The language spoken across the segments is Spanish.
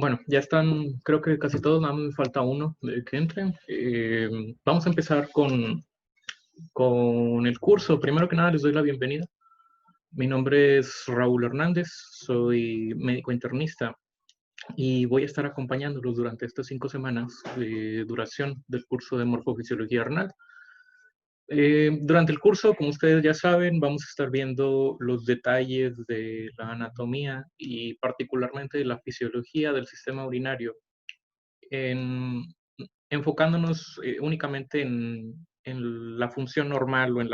Bueno, ya están, creo que casi todos, nada más me falta uno de que entren. Vamos a empezar con el curso. Primero que nada, les doy la bienvenida. Mi nombre es Raúl Hernández, soy médico internista y voy a estar acompañándolos durante estas 5 semanas de duración del curso de morfofisiología renal. Durante el curso, como ustedes ya saben, vamos a estar viendo los detalles de la anatomía y particularmente de la fisiología del sistema urinario, en- enfocándonos únicamente en la función normal o en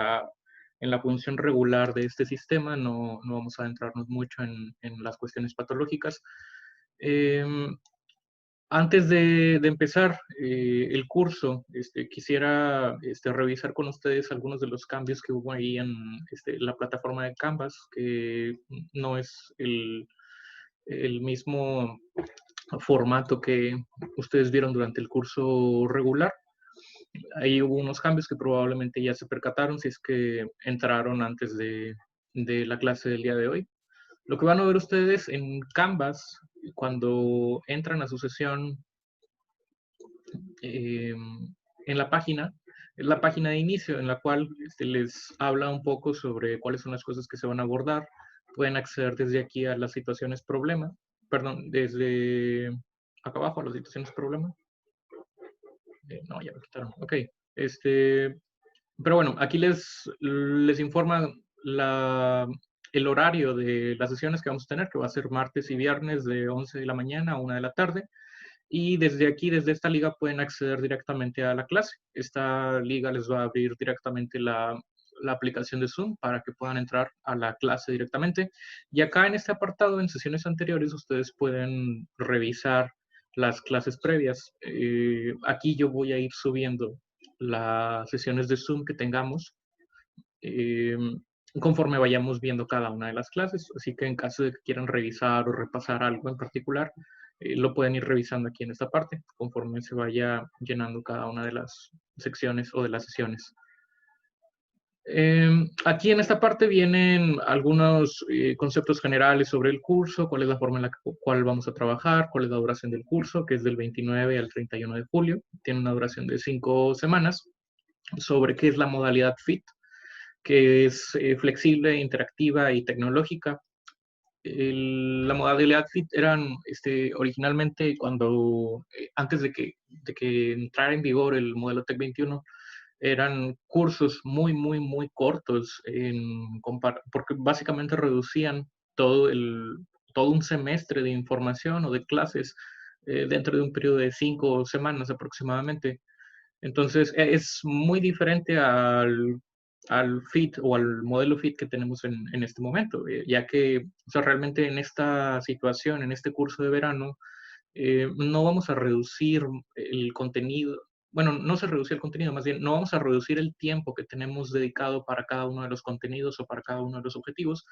la función regular de este sistema. No vamos a adentrarnos mucho en las cuestiones patológicas. Em, Antes de empezar el curso, quisiera revisar con ustedes algunos de los cambios que hubo ahí en la plataforma de Canvas, que no es el mismo formato que ustedes vieron durante el curso regular. Ahí hubo unos cambios que probablemente ya se percataron si es que entraron antes de la clase del día de hoy. Lo que van a ver ustedes en Canvas cuando entran a su sesión eh, en la página, es la página de inicio en la cual les habla un poco sobre cuáles son las cosas que se van a abordar. Pueden acceder desde aquí a las situaciones problema, perdón, desde acá abajo a las situaciones problema. No, ya me quitaron. Ok. Este, pero bueno, aquí les informa el horario de las sesiones que vamos a tener, que va a ser martes y viernes de 11 de la mañana a 1 de la tarde. Y desde aquí, desde esta liga, pueden acceder directamente a la clase. Esta liga les va a abrir directamente la aplicación de Zoom para que puedan entrar a la clase directamente. Y acá en este apartado, en sesiones anteriores, ustedes pueden revisar las clases previas. Aquí yo voy a ir subiendo las sesiones de Zoom que tengamos eh, conforme vayamos viendo cada una de las clases. Así que en caso de que quieran revisar o repasar algo en particular, lo pueden ir revisando aquí en esta parte, conforme se vaya llenando cada una de las secciones o de las sesiones. Aquí en esta parte vienen algunos conceptos generales sobre el curso, cuál es la forma en la cual vamos a trabajar, cuál es la duración del curso, que es del 29 al 31 de julio. Tiene una duración de 5 semanas, sobre qué es la modalidad FIT, que es flexible, interactiva y tecnológica. La modalidad FIT eran originalmente cuando, antes de que entrara en vigor el modelo TEC 21, eran cursos muy, muy, muy cortos, porque básicamente reducían todo un semestre de información o de clases dentro de un periodo de 5 semanas aproximadamente. Entonces, es muy diferente al FIT o al modelo FIT que tenemos en este momento, ya que, o sea, realmente en esta situación, en este curso de verano, no vamos a reducir el contenido. Bueno, no se reduce el contenido, más bien no vamos a reducir el tiempo que tenemos dedicado para cada uno de los contenidos o para cada uno de los objetivos,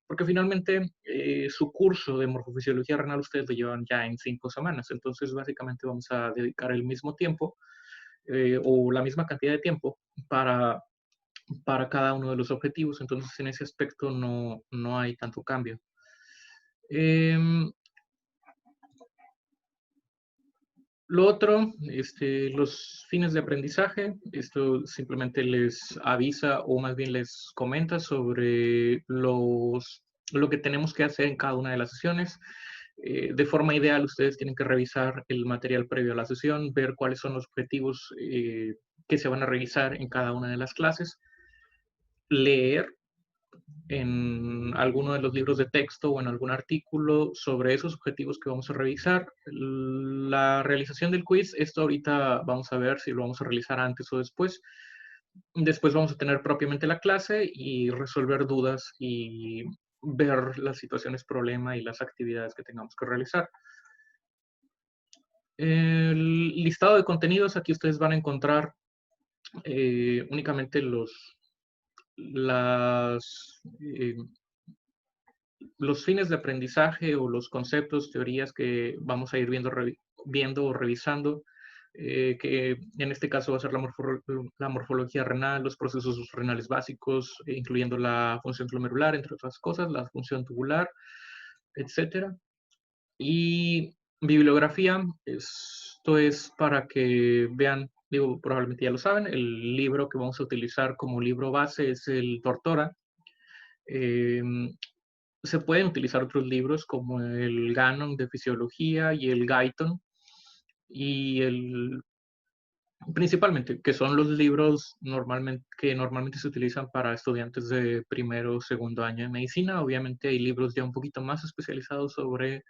porque finalmente su curso de morfofisiología renal ustedes lo llevan ya en 5 semanas. Entonces básicamente vamos a dedicar el mismo tiempo o la misma cantidad de tiempo para cada uno de los objetivos. Entonces, en ese aspecto no hay tanto cambio. Em, lo otro, los fines de aprendizaje, esto simplemente les avisa o más bien les comenta sobre lo que tenemos que hacer en cada una de las sesiones. De forma ideal, ustedes tienen que revisar el material previo a la sesión, ver cuáles son los objetivos que se van a revisar en cada una de las clases, leer en alguno de los libros de texto o en algún artículo sobre esos objetivos que vamos a revisar. La realización del quiz, esto ahorita vamos a ver si lo vamos a realizar antes o después. Después vamos a tener propiamente la clase y resolver dudas y ver las situaciones problema y las actividades que tengamos que realizar. El listado de contenidos, aquí ustedes van a encontrar únicamente las, los fines de aprendizaje o los conceptos, teorías que vamos a ir viendo o revisando, que en este caso va a ser la morfología renal, los procesos renales básicos, incluyendo la función glomerular, entre otras cosas, la función tubular, etcétera. Y Bibliografía, esto es para que vean, digo, probablemente ya lo saben, el libro que vamos a utilizar como libro base es el Tortora. Em, Se pueden utilizar otros libros como el Gannon de Fisiología y el Guyton, y principalmente, que son los libros que normalmente se utilizan para estudiantes de primero o segundo año de medicina. Obviamente hay libros ya un poquito más especializados sobre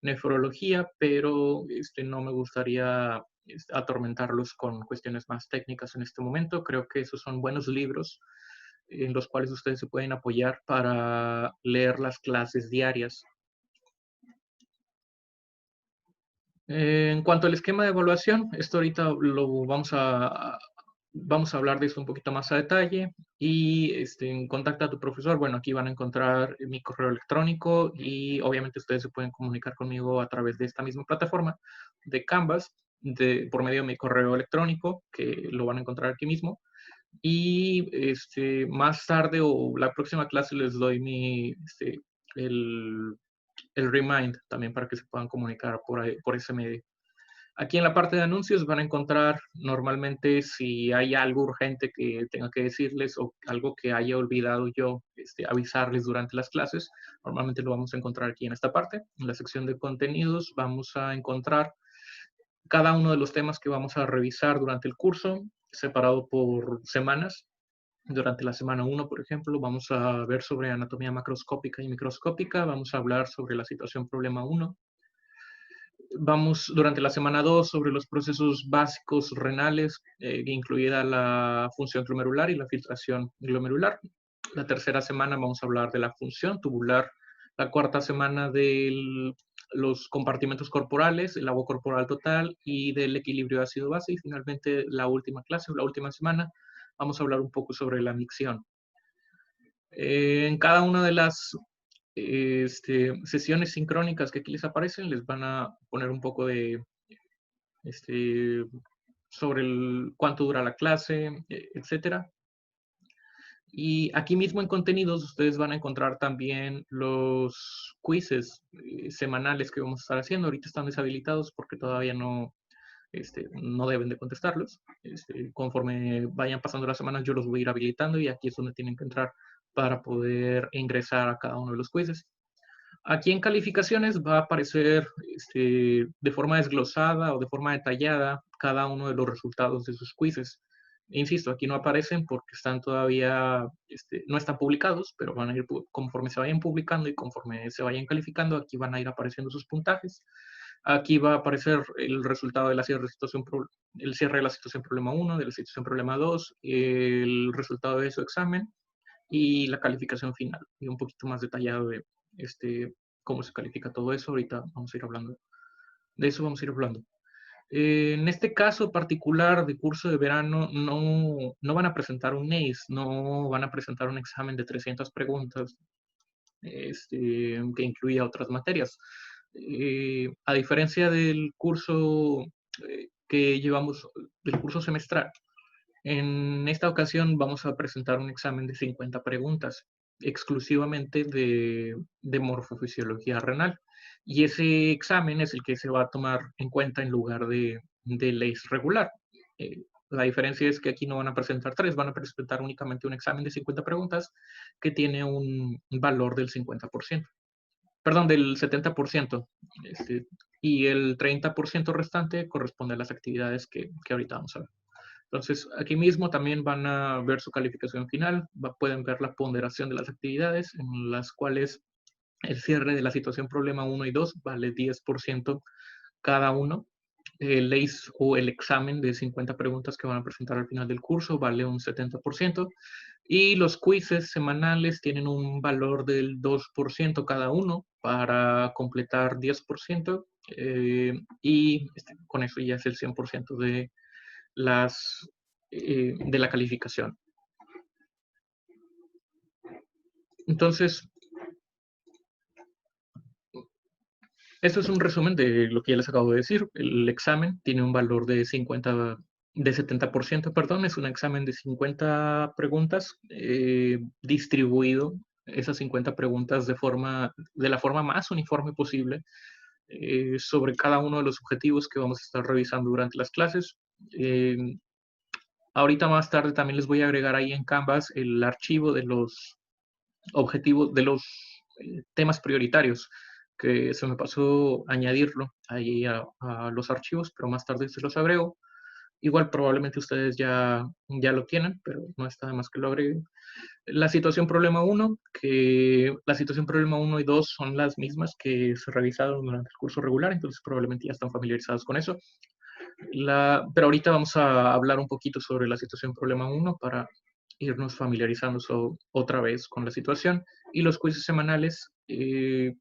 nefrología, pero no me gustaría atormentarlos con cuestiones más técnicas en este momento. Creo que esos son buenos libros en los cuales ustedes se pueden apoyar para leer las clases diarias. En cuanto al esquema de evaluación, esto ahorita vamos a hablar de esto un poquito más a detalle. Y contacta a tu profesor. Bueno, aquí van a encontrar mi correo electrónico y obviamente ustedes se pueden comunicar conmigo a través de esta misma plataforma de Canvas, por medio de mi correo electrónico, que lo van a encontrar aquí mismo. Y más tarde o la próxima clase les doy el, el remind también para que se puedan comunicar por ese medio. Aquí en la parte de anuncios van a encontrar normalmente si hay algo urgente que tenga que decirles o algo que haya olvidado yo avisarles durante las clases. Normalmente lo vamos a encontrar aquí en esta parte. En la sección de contenidos vamos a encontrar cada uno de los temas que vamos a revisar durante el curso, separado por semanas. Durante la semana 1, por ejemplo, vamos a ver sobre anatomía macroscópica y microscópica. Vamos a hablar sobre la situación problema 1. Vamos durante la semana 2 sobre los procesos básicos renales, incluida la función glomerular y la filtración glomerular. La tercera semana vamos a hablar de la función tubular. La cuarta semana de los compartimentos corporales, el agua corporal total y del equilibrio ácido-base. Y finalmente la última clase, la última semana, vamos a hablar un poco sobre la micción. En cada una de las sesiones sincrónicas que aquí les aparecen, les van a poner un poco de sobre cuánto dura la clase, etcétera. Y aquí mismo en contenidos ustedes van a encontrar también los quizzes semanales que vamos a estar haciendo. Ahorita están deshabilitados porque todavía no deben de contestarlos. Conforme vayan pasando las semanas yo los voy a ir habilitando y aquí es donde tienen que entrar para poder ingresar a cada uno de los quizzes. Aquí en calificaciones va a aparecer de forma desglosada o de forma detallada cada uno de los resultados de sus quizzes. Insisto, aquí no aparecen porque están todavía, no están publicados, pero van a ir conforme se vayan publicando y conforme se vayan calificando, aquí van a ir apareciendo sus puntajes. Aquí va a aparecer el resultado de la cierre de situación, el cierre de la situación problema 1, de la situación problema 2, el resultado de su examen y la calificación final, y un poquito más detallado de cómo se califica todo eso. Ahorita vamos a ir hablando de eso, vamos a ir hablando. En este caso particular de curso de verano, no van a presentar un NACE, no van a presentar un examen de 300 preguntas que incluya otras materias. A diferencia del curso que llevamos, del curso semestral, en esta ocasión vamos a presentar un examen de 50 preguntas, exclusivamente de morfofisiología renal. Y ese examen es el que se va a tomar en cuenta en lugar de ley regular. La diferencia es que aquí no van a presentar 3, van a presentar únicamente un examen de 50 preguntas que tiene un valor del 50%, perdón, del 70%, y el 30% restante corresponde a las actividades que ahorita vamos a ver. Entonces, aquí mismo también van a ver su calificación final, pueden ver la ponderación de las actividades, en las cuales el cierre de la situación problema 1 y 2 vale 10% cada uno. El ACE o el examen de 50 preguntas que van a presentar al final del curso vale un 70%. Y los quizzes semanales tienen un valor del 2% cada uno para completar 10%. Y con eso ya es el 100% de la calificación. Entonces, esto es un resumen de lo que ya les acabo de decir. El examen tiene un valor de 70%, perdón, es un examen de 50 preguntas distribuido esas 50 preguntas de la forma más uniforme posible sobre cada uno de los objetivos que vamos a estar revisando durante las clases. Eh, Ahorita más tarde también les voy a agregar ahí en Canvas el archivo de los objetivos, de los temas prioritarios, que se me pasó añadirlo ahí a los archivos, pero más tarde se los agrego. Igual probablemente ustedes ya lo tienen, pero no está de más que lo agreguen. La situación problema uno, que la situación problema uno y 2 son las mismas que se revisaron durante el curso regular, entonces probablemente ya están familiarizados con eso. Pero ahorita vamos a hablar un poquito sobre la situación problema uno para irnos familiarizando otra vez con la situación y los quizzes semanales, que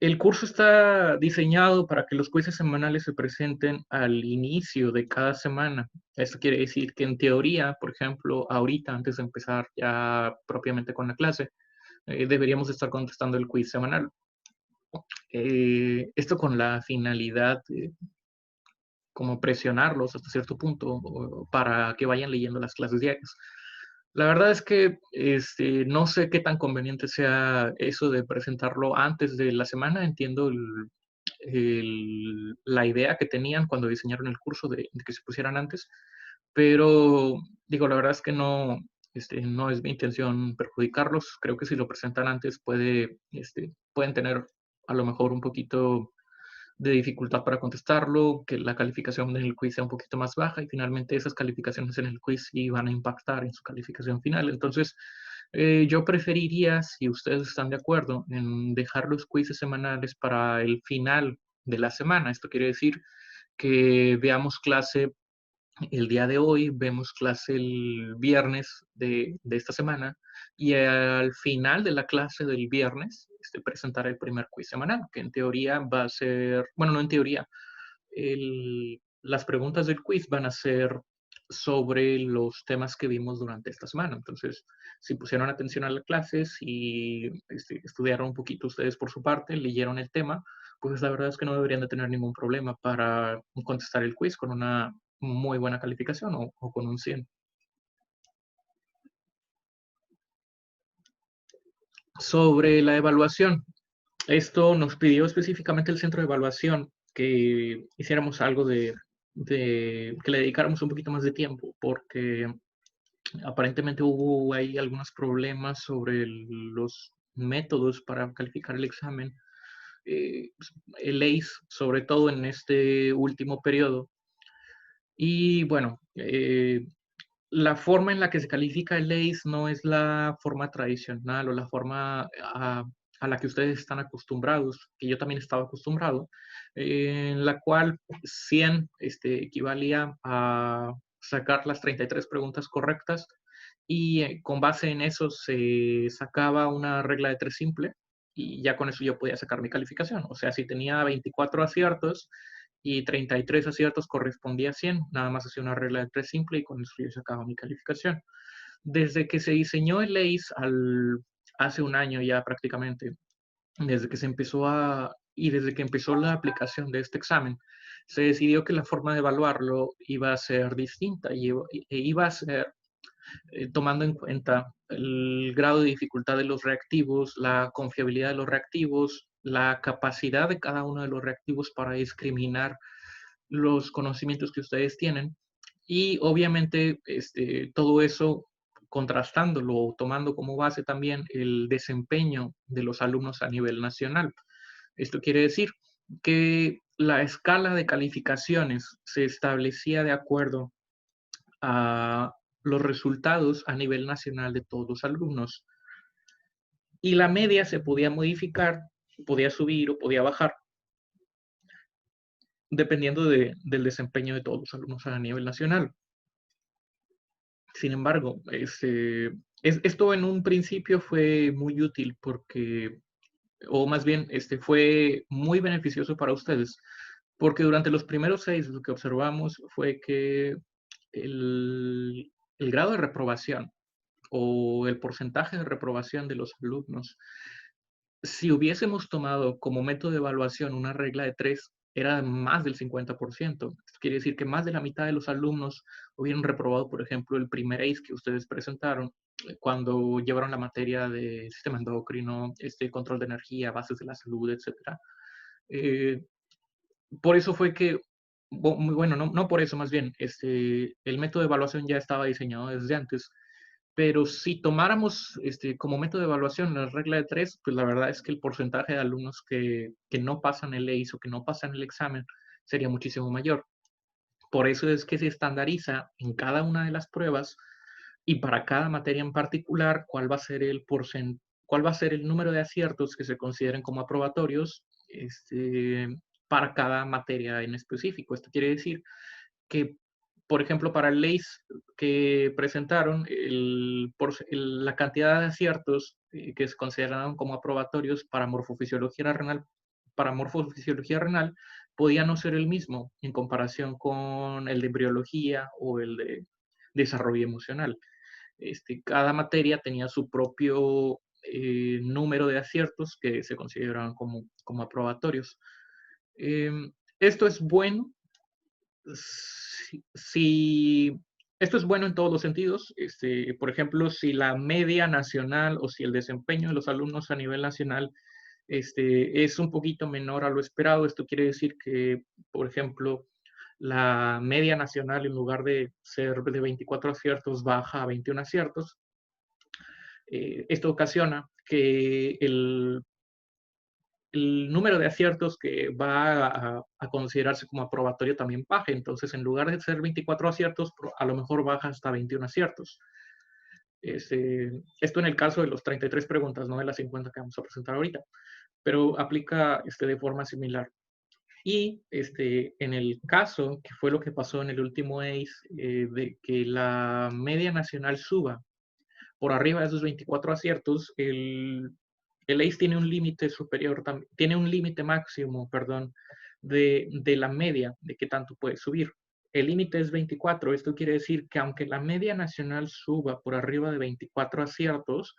el curso está diseñado para que los quizzes semanales se presenten al inicio de cada semana. Esto quiere decir que en teoría, por ejemplo, ahorita antes de empezar ya propiamente con la clase, deberíamos estar contestando el quiz semanal. Esto con la finalidad de como presionarlos hasta cierto punto para que vayan leyendo las clases diarias. La verdad es que no sé qué tan conveniente sea eso de presentarlo antes de la semana. Entiendo la idea que tenían cuando diseñaron el curso de que se pusieran antes, pero digo, la verdad es que no es mi intención perjudicarlos. Creo que si lo presentan antes pueden tener a lo mejor un poquito de dificultad para contestarlo, que la calificación del quiz sea un poquito más baja y finalmente esas calificaciones en el quiz sí van a impactar en su calificación final. Entonces, yo preferiría, si ustedes están de acuerdo, en dejar los quizzes semanales para el final de la semana. Esto quiere decir que veamos clase el día de hoy, vemos clase el viernes de esta semana y al final de la clase del viernes presentar el primer quiz semanal, que en teoría va a ser, bueno, no en teoría, las preguntas del quiz van a ser sobre los temas que vimos durante esta semana. Entonces, si pusieron atención a la clase, si estudiaron un poquito ustedes por su parte, leyeron el tema, pues la verdad es que no deberían de tener ningún problema para contestar el quiz con una muy buena calificación o con un 100. Sobre la evaluación, esto nos pidió específicamente el centro de evaluación que hiciéramos algo que le dedicáramos un poquito más de tiempo, porque aparentemente hubo ahí algunos problemas sobre los métodos para calificar el examen. El ACE, sobre todo en este último periodo. Y bueno, la forma en la que se califica el ACE no es la forma tradicional o la forma a la que ustedes están acostumbrados, que yo también estaba acostumbrado, en la cual 100 equivalía a sacar las 33 preguntas correctas y con base en eso se sacaba una regla de tres simple y ya con eso yo podía sacar mi calificación. O sea, si tenía 24 aciertos y 33 aciertos correspondía a 100, nada más hacía una regla de tres simple y con eso yo sacaba mi calificación. Desde que se diseñó el ACE hace un año ya prácticamente, desde que se empezó y desde que empezó la aplicación de este examen, se decidió que la forma de evaluarlo iba a ser distinta e iba a ser tomando en cuenta el grado de dificultad de los reactivos, la confiabilidad de los reactivos, la capacidad de cada uno de los reactivos para discriminar los conocimientos que ustedes tienen y obviamente todo eso contrastándolo, tomando como base también el desempeño de los alumnos a nivel nacional. Esto quiere decir que la escala de calificaciones se establecía de acuerdo a los resultados a nivel nacional de todos los alumnos. Y la media se podía modificar, podía subir o podía bajar, dependiendo del desempeño de todos los alumnos a nivel nacional. Sin embargo, esto en un principio fue muy útil porque, o más bien, fue muy beneficioso para ustedes, porque durante los primeros 6 lo que observamos fue que el grado de reprobación o el porcentaje de reprobación de los alumnos, si hubiésemos tomado como método de evaluación una regla de 3, era más del 50%. Esto quiere decir que más de la mitad de los alumnos hubieran reprobado, por ejemplo, el primer ACE que ustedes presentaron cuando llevaron la materia de sistema endocrino, control de energía, bases de la salud, etc. Por eso fue que, muy bueno, no por eso, más bien, el método de evaluación ya estaba diseñado desde antes, pero si tomáramos como método de evaluación la regla de tres, pues la verdad es que el porcentaje de alumnos que no pasan el ACE o que no pasan el examen sería muchísimo mayor. Por eso es que se estandariza en cada una de las pruebas y para cada materia en particular cuál va a ser cuál va a ser el número de aciertos que se consideren como aprobatorios para cada materia en específico. Esto quiere decir que, por ejemplo, para el LACE que presentaron, la cantidad de aciertos que se consideraron como aprobatorios para morfofisiología renal podía no ser el mismo en comparación con el de embriología o el de desarrollo emocional. Cada materia tenía su propio número de aciertos que se consideraban como aprobatorios. Esto es bueno si esto es bueno en todos los sentidos. Por ejemplo, si la media nacional o si el desempeño de los alumnos a nivel nacional es un poquito menor a lo esperado, esto quiere decir que, por ejemplo, la media nacional en lugar de ser de 24 aciertos baja a 21 aciertos. Esto ocasiona que el número de aciertos que va a considerarse como aprobatorio también baje. Entonces, en lugar de ser 24 aciertos, a lo mejor baja hasta 21 aciertos. Esto en el caso de los 33 preguntas, no de las 50 que vamos a presentar ahorita, pero aplica de forma similar. Y en el caso, que fue lo que pasó en el último ACE, de que la media nacional suba por arriba de esos 24 aciertos, el ACE tiene un límite superior, tiene un límite máximo, perdón, de la media, de qué tanto puede subir. El límite es 24. Esto quiere decir que aunque la media nacional suba por arriba de 24 aciertos,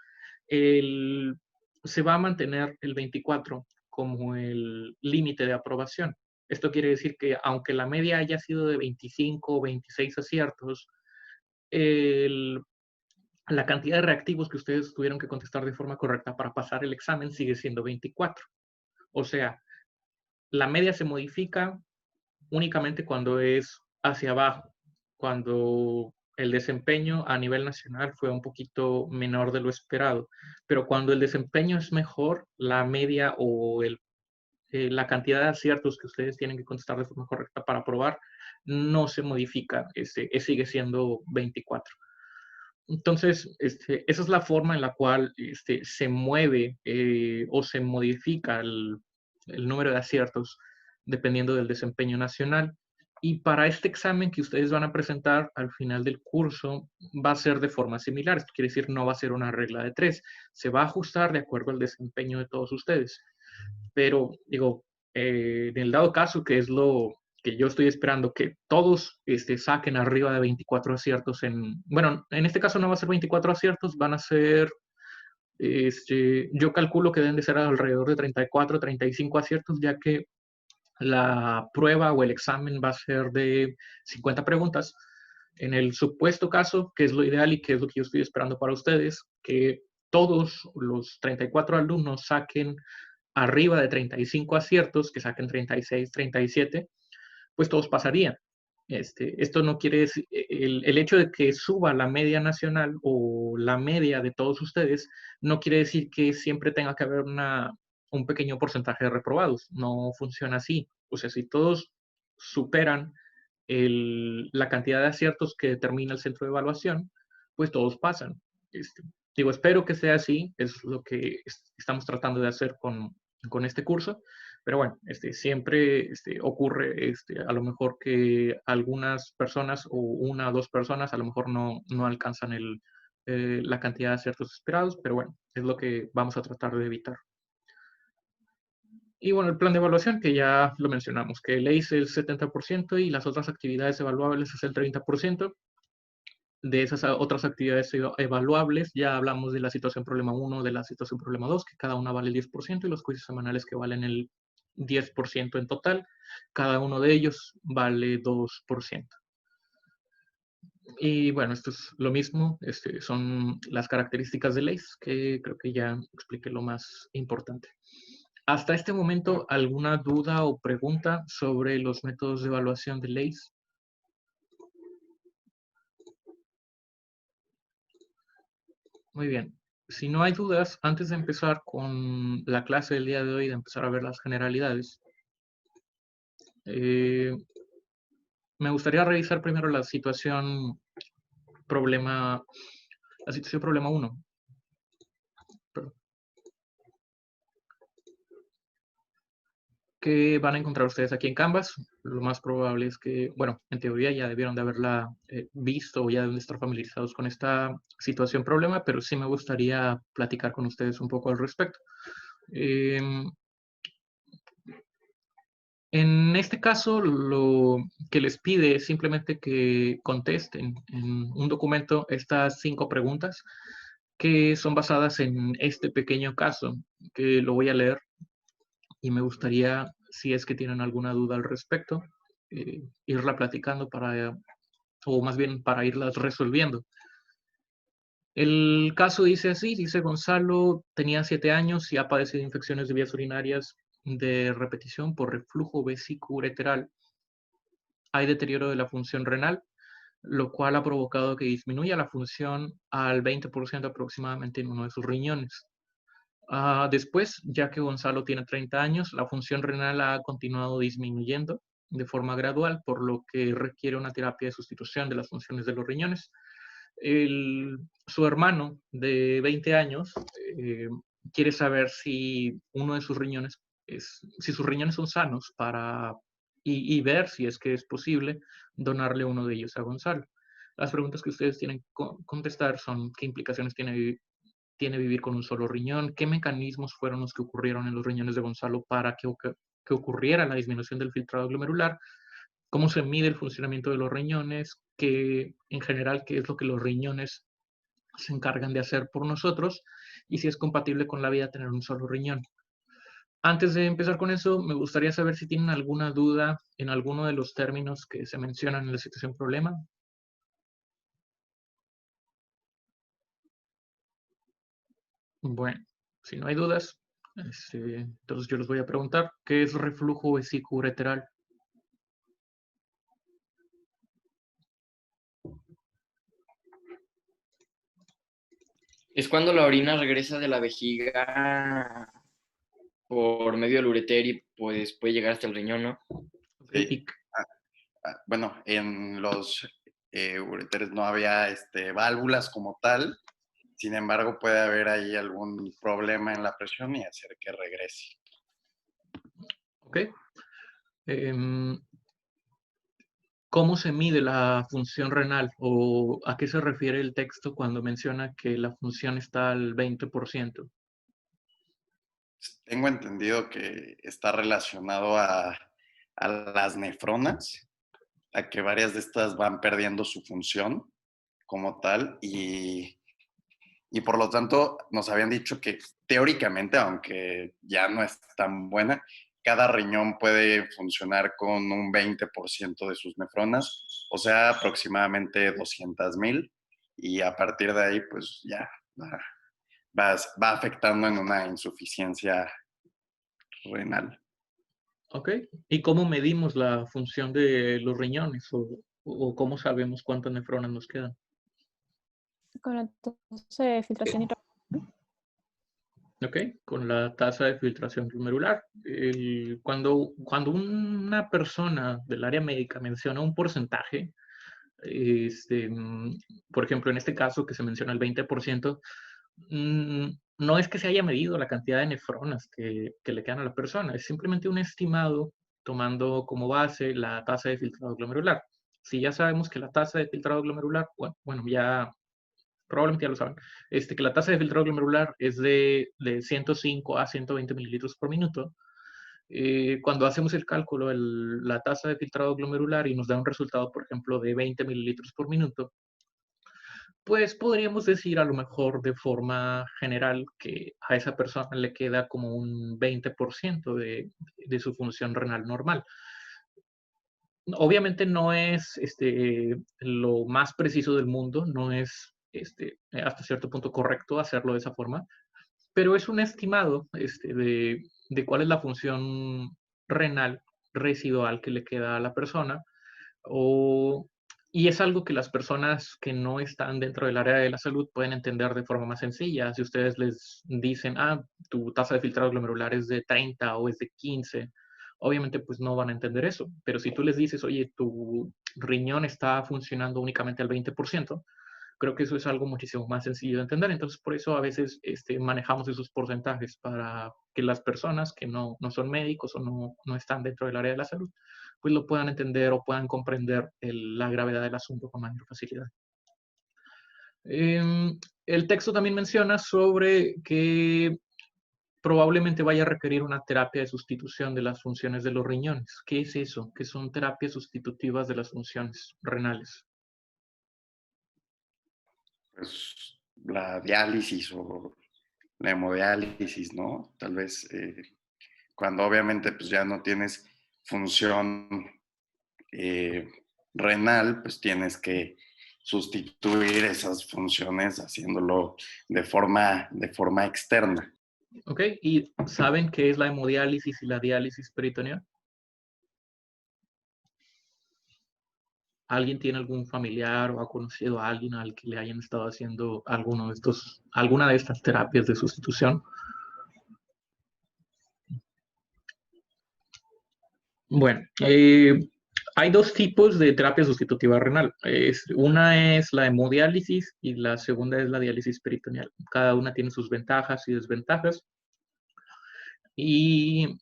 se va a mantener el 24 como el límite de aprobación. Esto quiere decir que aunque la media haya sido de 25 o 26 aciertos, la cantidad de reactivos que ustedes tuvieron que contestar de forma correcta para pasar el examen sigue siendo 24. O sea, la media se modifica únicamente cuando es hacia abajo, cuando el desempeño a nivel nacional fue un poquito menor de lo esperado. Pero cuando el desempeño es mejor, la media o la cantidad de aciertos que ustedes tienen que contestar de forma correcta para aprobar no se modifica, sigue siendo 24. Entonces, esa es la forma en la cual se mueve o se modifica el número de aciertos dependiendo del desempeño nacional. Y para este examen que ustedes van a presentar al final del curso va a ser de forma similar. Esto quiere decir, no va a ser una regla de tres. Se va a ajustar de acuerdo al desempeño de todos ustedes. Pero, digo, en el dado caso, que es lo que yo estoy esperando, que todos saquen arriba de 24 aciertos bueno, en este caso no va a ser 24 aciertos, van a ser, yo calculo que deben de ser alrededor de 34, 35 aciertos, ya que la prueba o el examen va a ser de 50 preguntas. En el supuesto caso, que es lo ideal y que es lo que yo estoy esperando para ustedes, que todos los 34 alumnos saquen arriba de 35 aciertos, que saquen 36, 37, pues todos pasarían. Esto no quiere decir, el hecho de que suba la media nacional o la media de todos ustedes, no quiere decir que siempre tenga que haber un pequeño porcentaje de reprobados. No funciona así. O sea, si todos superan la cantidad de aciertos que determina el centro de evaluación, pues todos pasan. Digo, espero que sea así, es lo que estamos tratando de hacer con este curso, pero bueno, siempre ocurre a lo mejor que algunas personas o una o dos personas a lo mejor no alcanzan la cantidad de aciertos esperados, pero bueno, es lo que vamos a tratar de evitar. Y bueno, el plan de evaluación, que ya lo mencionamos, que el ACE es el 70% y las otras actividades evaluables es el 30%. De esas otras actividades evaluables, ya hablamos de la situación problema 1, de la situación problema 2, que cada una vale el 10%, y los quizzes semanales que valen el 10% en total. Cada uno de ellos vale 2%. Y bueno, esto es lo mismo, son las características de LACE, que creo que ya expliqué lo más importante. Hasta este momento, ¿alguna duda o pregunta sobre los métodos de evaluación de LACE? Muy bien. Si no hay dudas, antes de empezar con la clase del día de hoy, de empezar a ver las generalidades, eh, me gustaría revisar primero la situación problema 1. Que van a encontrar ustedes aquí en Canvas. Lo más probable es que, bueno, en teoría ya debieron de haberla visto o ya deben de estar familiarizados con esta situación problema, pero sí me gustaría platicar con ustedes un poco al respecto. En este caso, lo que les pide es simplemente que contesten en un documento estas 5 preguntas que son basadas en este pequeño caso, que lo voy a leer y me gustaría, si es que tienen alguna duda al respecto, irla platicando o más bien para irlas resolviendo. El caso dice así, dice Gonzalo tenía 7 años y ha padecido infecciones de vías urinarias de repetición por reflujo vesículo-ureteral. Hay deterioro de la función renal, lo cual ha provocado que disminuya la función al 20% aproximadamente en uno de sus riñones. Después, ya que Gonzalo tiene 30 años, la función renal ha continuado disminuyendo de forma gradual, por lo que requiere una terapia de sustitución de las funciones de los riñones. Su hermano de 20 años eh, quiere saber si uno de sus riñones si sus riñones son sanos y ver si es que es posible donarle uno de ellos a Gonzalo. Las preguntas que ustedes tienen que contestar son qué implicaciones tiene vivir con un solo riñón, qué mecanismos fueron los que ocurrieron en los riñones de Gonzalo para que ocurriera la disminución del filtrado glomerular, cómo se mide el funcionamiento de los riñones, en general qué es lo que los riñones se encargan de hacer por nosotros y si es compatible con la vida tener un solo riñón. Antes de empezar con eso, me gustaría saber si tienen alguna duda en alguno de los términos que se mencionan en la situación problema. Bueno, si no hay dudas, entonces yo les voy a preguntar, ¿qué es reflujo vesículo-ureteral? Es cuando la orina regresa de la vejiga por medio del ureter y pues puede llegar hasta el riñón, ¿no? Sí. Bueno, en los ureteres no había válvulas como tal, sin embargo puede haber ahí algún problema en la presión y hacer que regrese. Ok. ¿Cómo se mide la función renal o a qué se refiere el texto cuando menciona que la función está al 20%? Tengo entendido que está relacionado a las nefronas, a que varias de estas van perdiendo su función como tal y por lo tanto nos habían dicho que teóricamente, aunque ya no es tan buena, cada riñón puede funcionar con un 20% de sus nefronas, o sea, aproximadamente 200,000 y a partir de ahí pues ya va afectando en una insuficiencia renal. Ok. ¿Y cómo medimos la función de los riñones o cómo sabemos cuántas nefronas nos quedan? Con la tasa de filtración y Ok, con la tasa de filtración glomerular. Cuando una persona del área médica menciona un porcentaje, por ejemplo, en este caso que se menciona el 20%, no es que se haya medido la cantidad de nefronas que le quedan a la persona, es simplemente un estimado tomando como base la tasa de filtrado glomerular. Si ya sabemos que la tasa de filtrado glomerular, bueno, ya probablemente ya lo saben, que la tasa de filtrado glomerular es de 105 a 120 mililitros por minuto. Cuando hacemos el cálculo de la tasa de filtrado glomerular y nos da un resultado, por ejemplo, de 20 mililitros por minuto, pues podríamos decir a lo mejor de forma general que a esa persona le queda como un 20% de su función renal normal. obviamente no es lo más preciso del mundo, no es hasta cierto punto correcto hacerlo de esa forma, pero es un estimado de cuál es la función renal residual que le queda a la persona. O, y es algo que las personas que no están dentro del área de la salud pueden entender de forma más sencilla. Si ustedes les dicen, tu tasa de filtrado glomerular es de 30 o es de 15, obviamente pues no van a entender eso. Pero si tú les dices, oye, tu riñón está funcionando únicamente al 20%, creo que eso es algo muchísimo más sencillo de entender. Entonces, por eso a veces manejamos esos porcentajes para que las personas que no son médicos o no están dentro del área de la salud, pues lo puedan entender o puedan comprender la gravedad del asunto con mayor facilidad. El texto también menciona sobre que probablemente vaya a requerir una terapia de sustitución de las funciones de los riñones. ¿Qué es eso? ¿Qué son terapias sustitutivas de las funciones renales? Pues la diálisis o la hemodiálisis, ¿no? Tal vez cuando obviamente pues ya no tienes función eh, renal, pues tienes que sustituir esas funciones haciéndolo de forma externa. ¿Ok? ¿Y saben qué es la hemodiálisis y la diálisis peritoneal? ¿Alguien tiene algún familiar o ha conocido a alguien al que le hayan estado haciendo alguna de estas terapias de sustitución? Bueno, hay dos tipos de terapia sustitutiva renal. Una es la hemodiálisis y la segunda es la diálisis peritoneal. Cada una tiene sus ventajas y desventajas. Y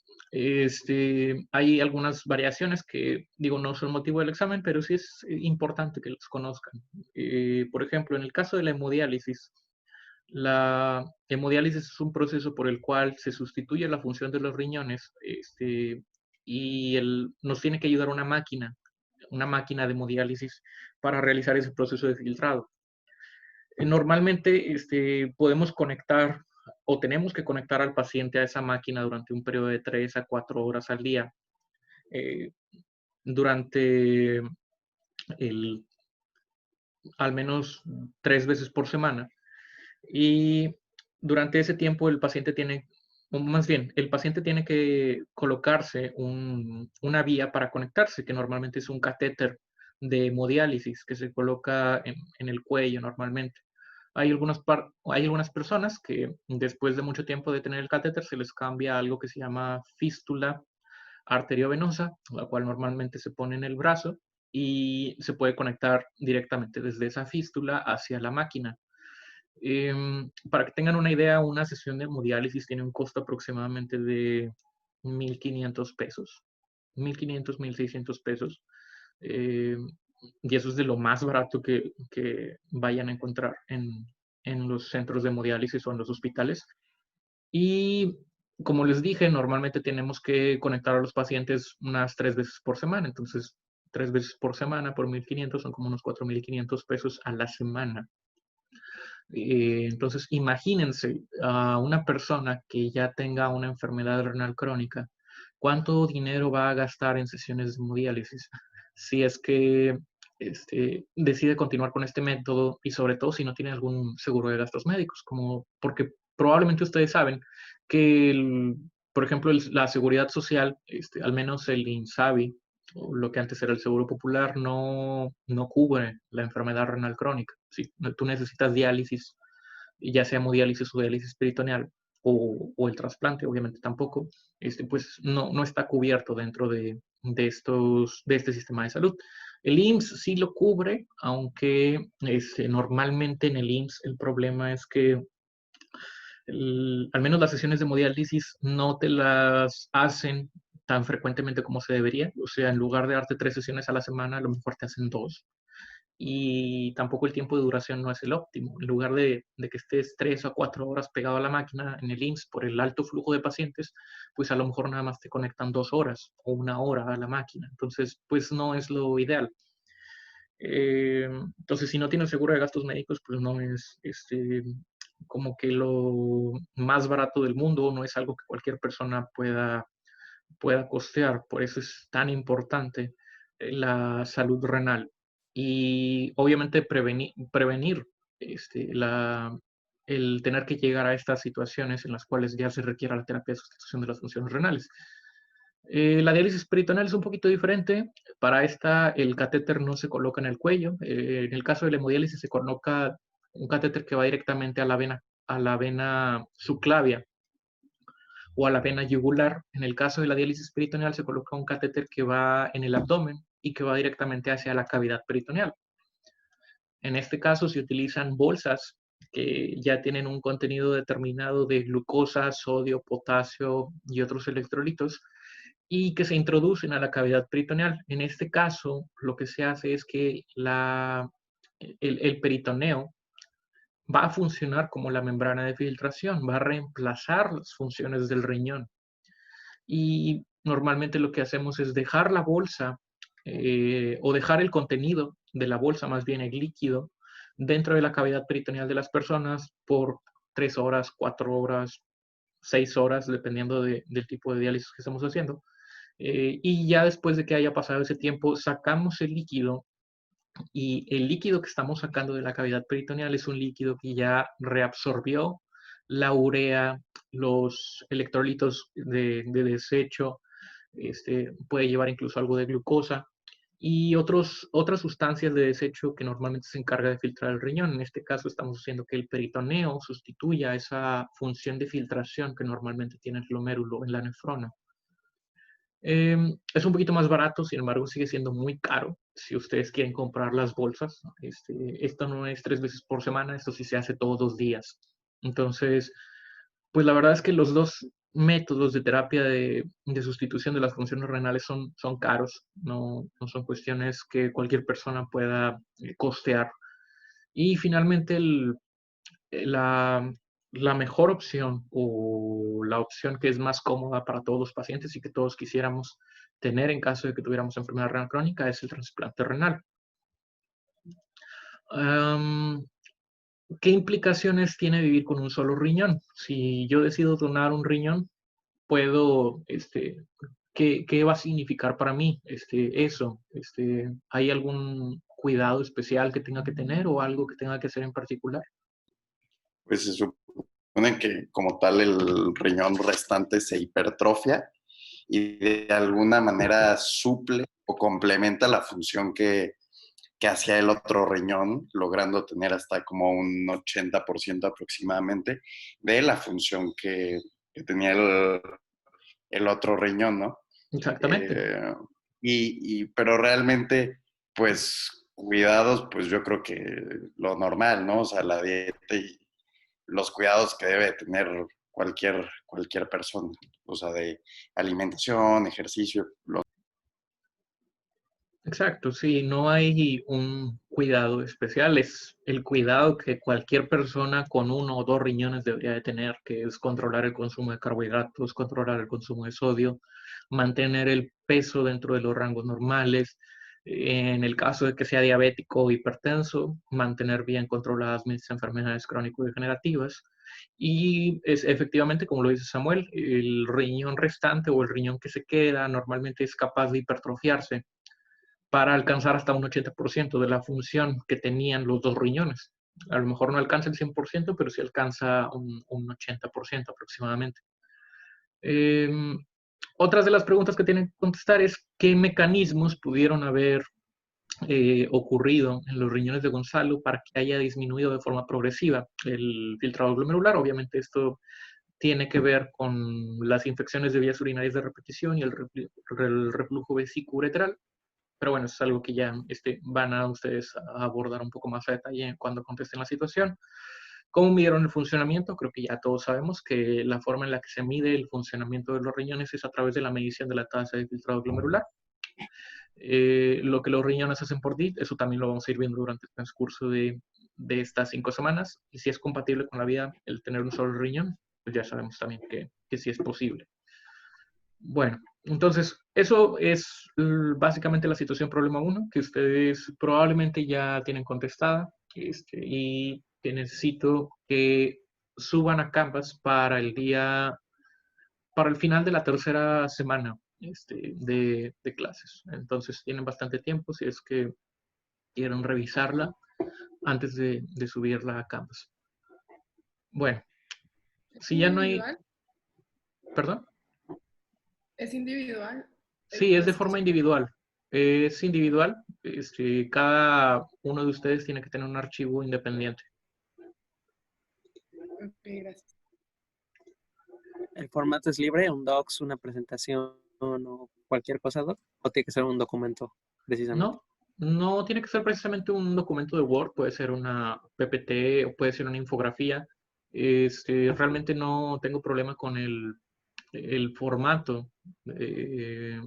hay algunas variaciones que, digo, no son motivo del examen, pero sí es importante que los conozcan. Por ejemplo, en el caso de la hemodiálisis es un proceso por el cual se sustituye la función de los riñones y nos tiene que ayudar una máquina de hemodiálisis para realizar ese proceso de filtrado. Normalmente podemos conectar o tenemos que conectar al paciente a esa máquina durante un periodo de 3 a 4 horas al día. Durante al menos 3 veces por semana. Y durante ese tiempo el paciente tiene que colocarse una vía para conectarse, que normalmente es un catéter de hemodiálisis que se coloca en el cuello normalmente. Hay algunas personas que después de mucho tiempo de tener el catéter se les cambia a algo que se llama fístula arteriovenosa, la cual normalmente se pone en el brazo y se puede conectar directamente desde esa fístula hacia la máquina. Para que tengan una idea, una sesión de hemodiálisis tiene un costo aproximadamente de 1,500 pesos, 1,500, 1,600 pesos. Y eso es de lo más barato que vayan a encontrar en los centros de hemodiálisis o en los hospitales. Y como les dije, normalmente tenemos que conectar a los pacientes unas 3 veces por semana. Entonces, 3 veces por semana por 1,500 son como unos 4,500 pesos a la semana. Entonces, imagínense a una persona que ya tenga una enfermedad renal crónica, ¿cuánto dinero va a gastar en sesiones de hemodiálisis? Si es que decide continuar con este método y sobre todo si no tiene algún seguro de gastos médicos, porque probablemente ustedes saben que, por ejemplo, la seguridad social, al menos el INSABI, o lo que antes era el Seguro Popular, no cubre la enfermedad renal crónica. Si tú necesitas diálisis, ya sea hemodiálisis o diálisis peritoneal, o el trasplante, obviamente tampoco, pues no está cubierto dentro de este sistema de salud. El IMSS sí lo cubre, aunque normalmente en el IMSS el problema es que al menos las sesiones de hemodiálisis no te las hacen tan frecuentemente como se debería. O sea, en lugar de darte 3 sesiones a la semana, a lo mejor te hacen 2. Y tampoco el tiempo de duración no es el óptimo. En lugar de que estés 3 o 4 horas pegado a la máquina en el IMSS por el alto flujo de pacientes, pues a lo mejor nada más te conectan 2 horas o 1 hora a la máquina. Entonces, pues no es lo ideal. Entonces, si no tienes seguro de gastos médicos, pues no es como que lo más barato del mundo, no es algo que cualquier persona pueda costear. Por eso es tan importante la salud renal y obviamente prevenir el tener que llegar a estas situaciones en las cuales ya se requiera la terapia de sustitución de las funciones renales. La diálisis peritoneal es un poquito diferente. Para esta, el catéter no se coloca en el cuello. En el caso de la hemodiálisis se coloca un catéter que va directamente a la vena subclavia o a la vena yugular. En el caso de la diálisis peritoneal se coloca un catéter que va en el abdomen y que va directamente hacia la cavidad peritoneal. En este caso se utilizan bolsas que ya tienen un contenido determinado de glucosa, sodio, potasio y otros electrolitos y que se introducen a la cavidad peritoneal. En este caso, lo que se hace es que el peritoneo va a funcionar como la membrana de filtración, va a reemplazar las funciones del riñón. Y normalmente lo que hacemos es dejar la bolsa o dejar el contenido de la bolsa, más bien el líquido, dentro de la cavidad peritoneal de las personas por 3 horas, 4 horas, 6 horas, dependiendo del tipo de diálisis que estamos haciendo. Y ya después de que haya pasado ese tiempo, sacamos el líquido y el líquido que estamos sacando de la cavidad peritoneal es un líquido que ya reabsorbió la urea, los electrolitos de desecho, puede llevar incluso algo de glucosa y otras sustancias de desecho que normalmente se encarga de filtrar el riñón. En este caso estamos haciendo que el peritoneo sustituya esa función de filtración que normalmente tiene el glomérulo en la nefrona. Es un poquito más barato, sin embargo sigue siendo muy caro si ustedes quieren comprar las bolsas. Esto no es 3 veces por semana, esto sí se hace todos los días. Entonces, pues la verdad es que los dos métodos de terapia de sustitución de las funciones renales son caros, no son cuestiones que cualquier persona pueda costear. Y finalmente la, la mejor opción o la opción que es más cómoda para todos los pacientes y que todos quisiéramos tener en caso de que tuviéramos enfermedad renal crónica es el trasplante renal. ¿Qué implicaciones tiene vivir con un solo riñón? Si yo decido donar un riñón, puedo, ¿qué va a significar para mí eso? ¿Hay algún cuidado especial que tenga que tener o algo que tenga que hacer en particular? Pues se supone que como tal el riñón restante se hipertrofia y de alguna manera suple o complementa la función que hacía el otro riñón, logrando tener hasta como un 80% aproximadamente de la función que tenía el otro riñón, ¿no? Exactamente. Pero realmente, pues, cuidados, pues yo creo que lo normal, ¿no? O sea, la dieta y los cuidados que debe tener cualquier persona, o sea, de alimentación, ejercicio. Exacto, sí, no hay un cuidado especial, es el cuidado que cualquier persona con 1 o 2 riñones debería de tener, que es controlar el consumo de carbohidratos, controlar el consumo de sodio, mantener el peso dentro de los rangos normales, en el caso de que sea diabético o hipertenso, mantener bien controladas mis enfermedades crónico-degenerativas. Y es efectivamente, como lo dice Samuel, el riñón restante o el riñón que se queda normalmente es capaz de hipertrofiarse para alcanzar hasta un 80% de la función que tenían los 2 riñones. A lo mejor no alcanza el 100%, pero sí alcanza un 80% aproximadamente. Otras de las preguntas que tienen que contestar es qué mecanismos pudieron haber ocurrido en los riñones de Gonzalo para que haya disminuido de forma progresiva el filtrado glomerular. Obviamente esto tiene que ver con las infecciones de vías urinarias de repetición y el reflujo vesículo-uretral. Pero bueno, eso es algo que ya van a ustedes a abordar un poco más a detalle cuando contesten la situación. ¿Cómo midieron el funcionamiento? Creo que ya todos sabemos que la forma en la que se mide el funcionamiento de los riñones es a través de la medición de la tasa de filtrado glomerular. Lo que los riñones hacen por DIT, eso también lo vamos a ir viendo durante el transcurso de estas 5 semanas. Y si es compatible con la vida el tener un solo riñón, pues ya sabemos también que sí es posible. Bueno, entonces eso es básicamente la situación problema 1, que ustedes probablemente ya tienen contestada y que necesito que suban a Canvas para el final de la tercera semana de clases. Entonces tienen bastante tiempo si es que quieren revisarla antes de subirla a Canvas. Bueno, si ya no hay... ¿Individual? ¿Perdón? ¿Es individual? Sí, es de forma individual. Es individual. Cada uno de ustedes tiene que tener un archivo independiente. Ok, gracias. ¿El formato es libre? ¿Un docs, una presentación o cualquier cosa, doc? ¿O tiene que ser un documento, precisamente? No tiene que ser precisamente un documento de Word, puede ser una PPT o puede ser una infografía. Realmente no tengo problema con el formato de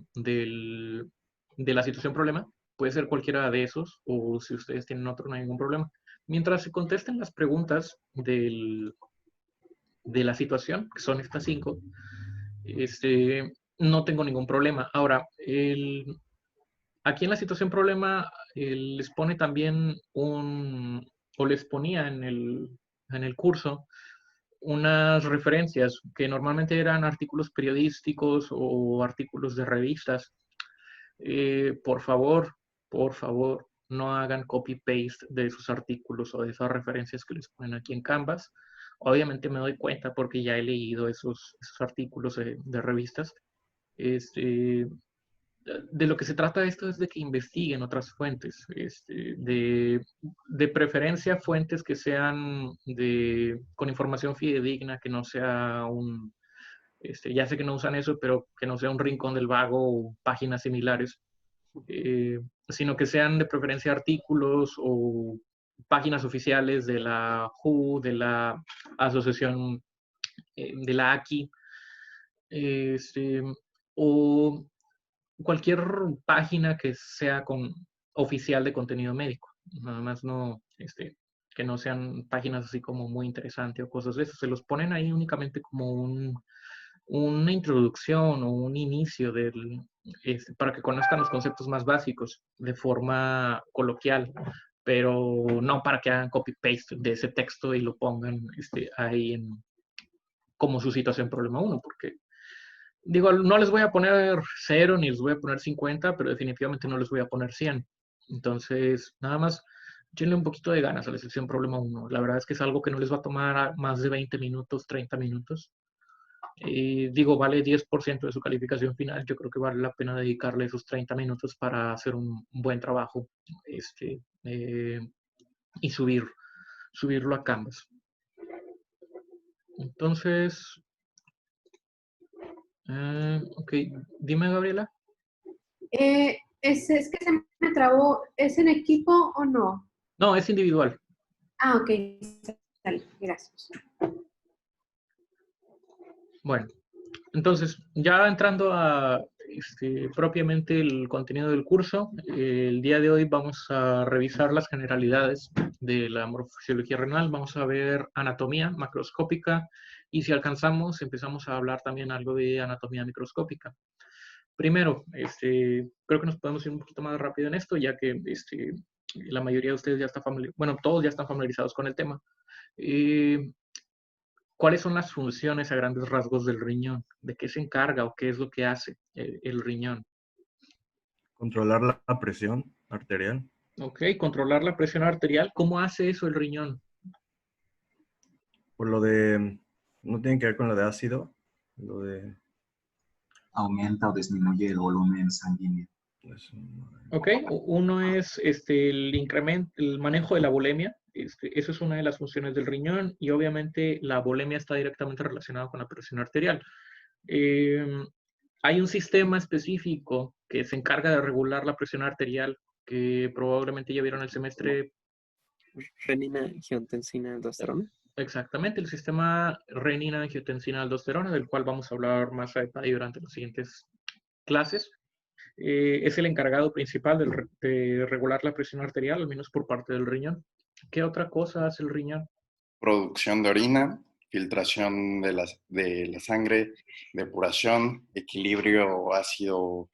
la situación problema. Puede ser cualquiera de esos, o si ustedes tienen otro, no hay ningún problema. Mientras se contesten las preguntas de la situación, que son estas 5, no tengo ningún problema. Ahora, aquí en la situación problema les pone también o les ponía en el curso unas referencias que normalmente eran artículos periodísticos o artículos de revistas. Por favor, no hagan copy-paste de esos artículos o de esas referencias que les ponen aquí en Canvas. Obviamente me doy cuenta porque ya he leído esos artículos de revistas. De lo que se trata esto es de que investiguen otras fuentes, de preferencia fuentes que sean con información fidedigna, que no sea ya sé que no usan eso, pero que no sea un rincón del vago o páginas similares, sino que sean de preferencia artículos o páginas oficiales de la WHO, de la asociación, de la ACI, o cualquier página que sea oficial de contenido médico. Nada más que no sean páginas así como muy interesantes o cosas de eso. Se los ponen ahí únicamente como una introducción o un inicio para que conozcan los conceptos más básicos de forma coloquial, pero no para que hagan copy-paste de ese texto y lo pongan ahí como su situación problema 1, porque digo, no les voy a poner 0 ni les voy a poner 50, pero definitivamente no les voy a poner 100. Entonces, nada más, échenle un poquito de ganas a la sección problema 1. La verdad es que es algo que no les va a tomar más de 20 minutos, 30 minutos. Digo, vale 10% de su calificación final. Yo creo que vale la pena dedicarle esos 30 minutos para hacer un buen trabajo y subirlo a Canvas. Entonces, ok, dime, Gabriela. Es que se me trabó. ¿Es en equipo o no? No, es individual. Ah, ok. Dale, gracias. Bueno, entonces, ya entrando a propiamente el contenido del curso, el día de hoy vamos a revisar las generalidades de la morfofisiología renal, vamos a ver anatomía macroscópica y si alcanzamos, empezamos a hablar también algo de anatomía microscópica. Primero, creo que nos podemos ir un poquito más rápido en esto, ya que la mayoría de ustedes ya están todos ya están familiarizados con el tema. ¿Cuáles son las funciones a grandes rasgos del riñón? ¿De qué se encarga o qué es lo que hace el riñón? Controlar la presión arterial. Ok, controlar la presión arterial. ¿Cómo hace eso el riñón? Por lo de, no tiene que ver con lo de ácido, lo de... Aumenta o disminuye el volumen sanguíneo. Ok, uno es el incremento, el manejo de la bulimia. Eso es una de las funciones del riñón y obviamente la bulimia está directamente relacionada con la presión arterial. Hay un sistema específico que se encarga de regular la presión arterial que probablemente ya vieron el semestre. Renina, angiotensina, aldosterona. Exactamente, el sistema renina, angiotensina, aldosterona, del cual vamos a hablar más a detalle durante las siguientes clases. Es el encargado principal de regular la presión arterial, al menos por parte del riñón. ¿Qué otra cosa hace el riñón? Producción de orina, filtración de la sangre, depuración, equilibrio ácido-base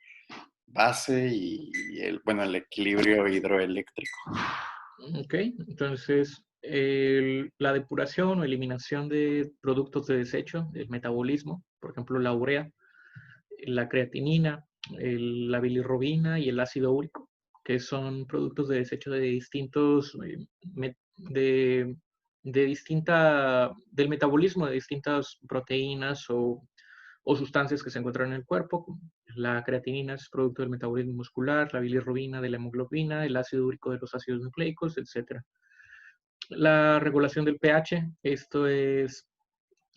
y el equilibrio hidroeléctrico. Ok, entonces la depuración o eliminación de productos de desecho, el metabolismo, por ejemplo la urea, la creatinina, la bilirrubina y el ácido úrico, que son productos de desecho de distintos, del metabolismo de distintas proteínas o sustancias que se encuentran en el cuerpo. La creatinina es producto del metabolismo muscular, la bilirrubina de la hemoglobina, el ácido úrico de los ácidos nucleicos, etc. La regulación del pH, esto es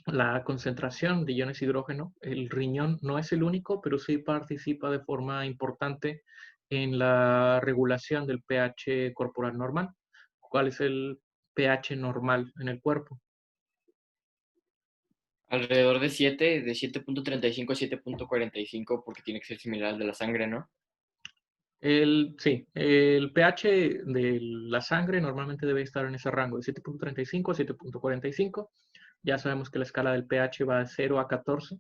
la concentración de iones de hidrógeno. El riñón no es el único, pero sí participa de forma importante en la regulación del pH corporal normal. ¿Cuál es el pH normal en el cuerpo? Alrededor de 7, de 7.35 a 7.45, porque tiene que ser similar al de la sangre, ¿no? Sí, el pH de la sangre normalmente debe estar en ese rango de 7.35 a 7.45. Ya sabemos que la escala del pH va de 0 a 14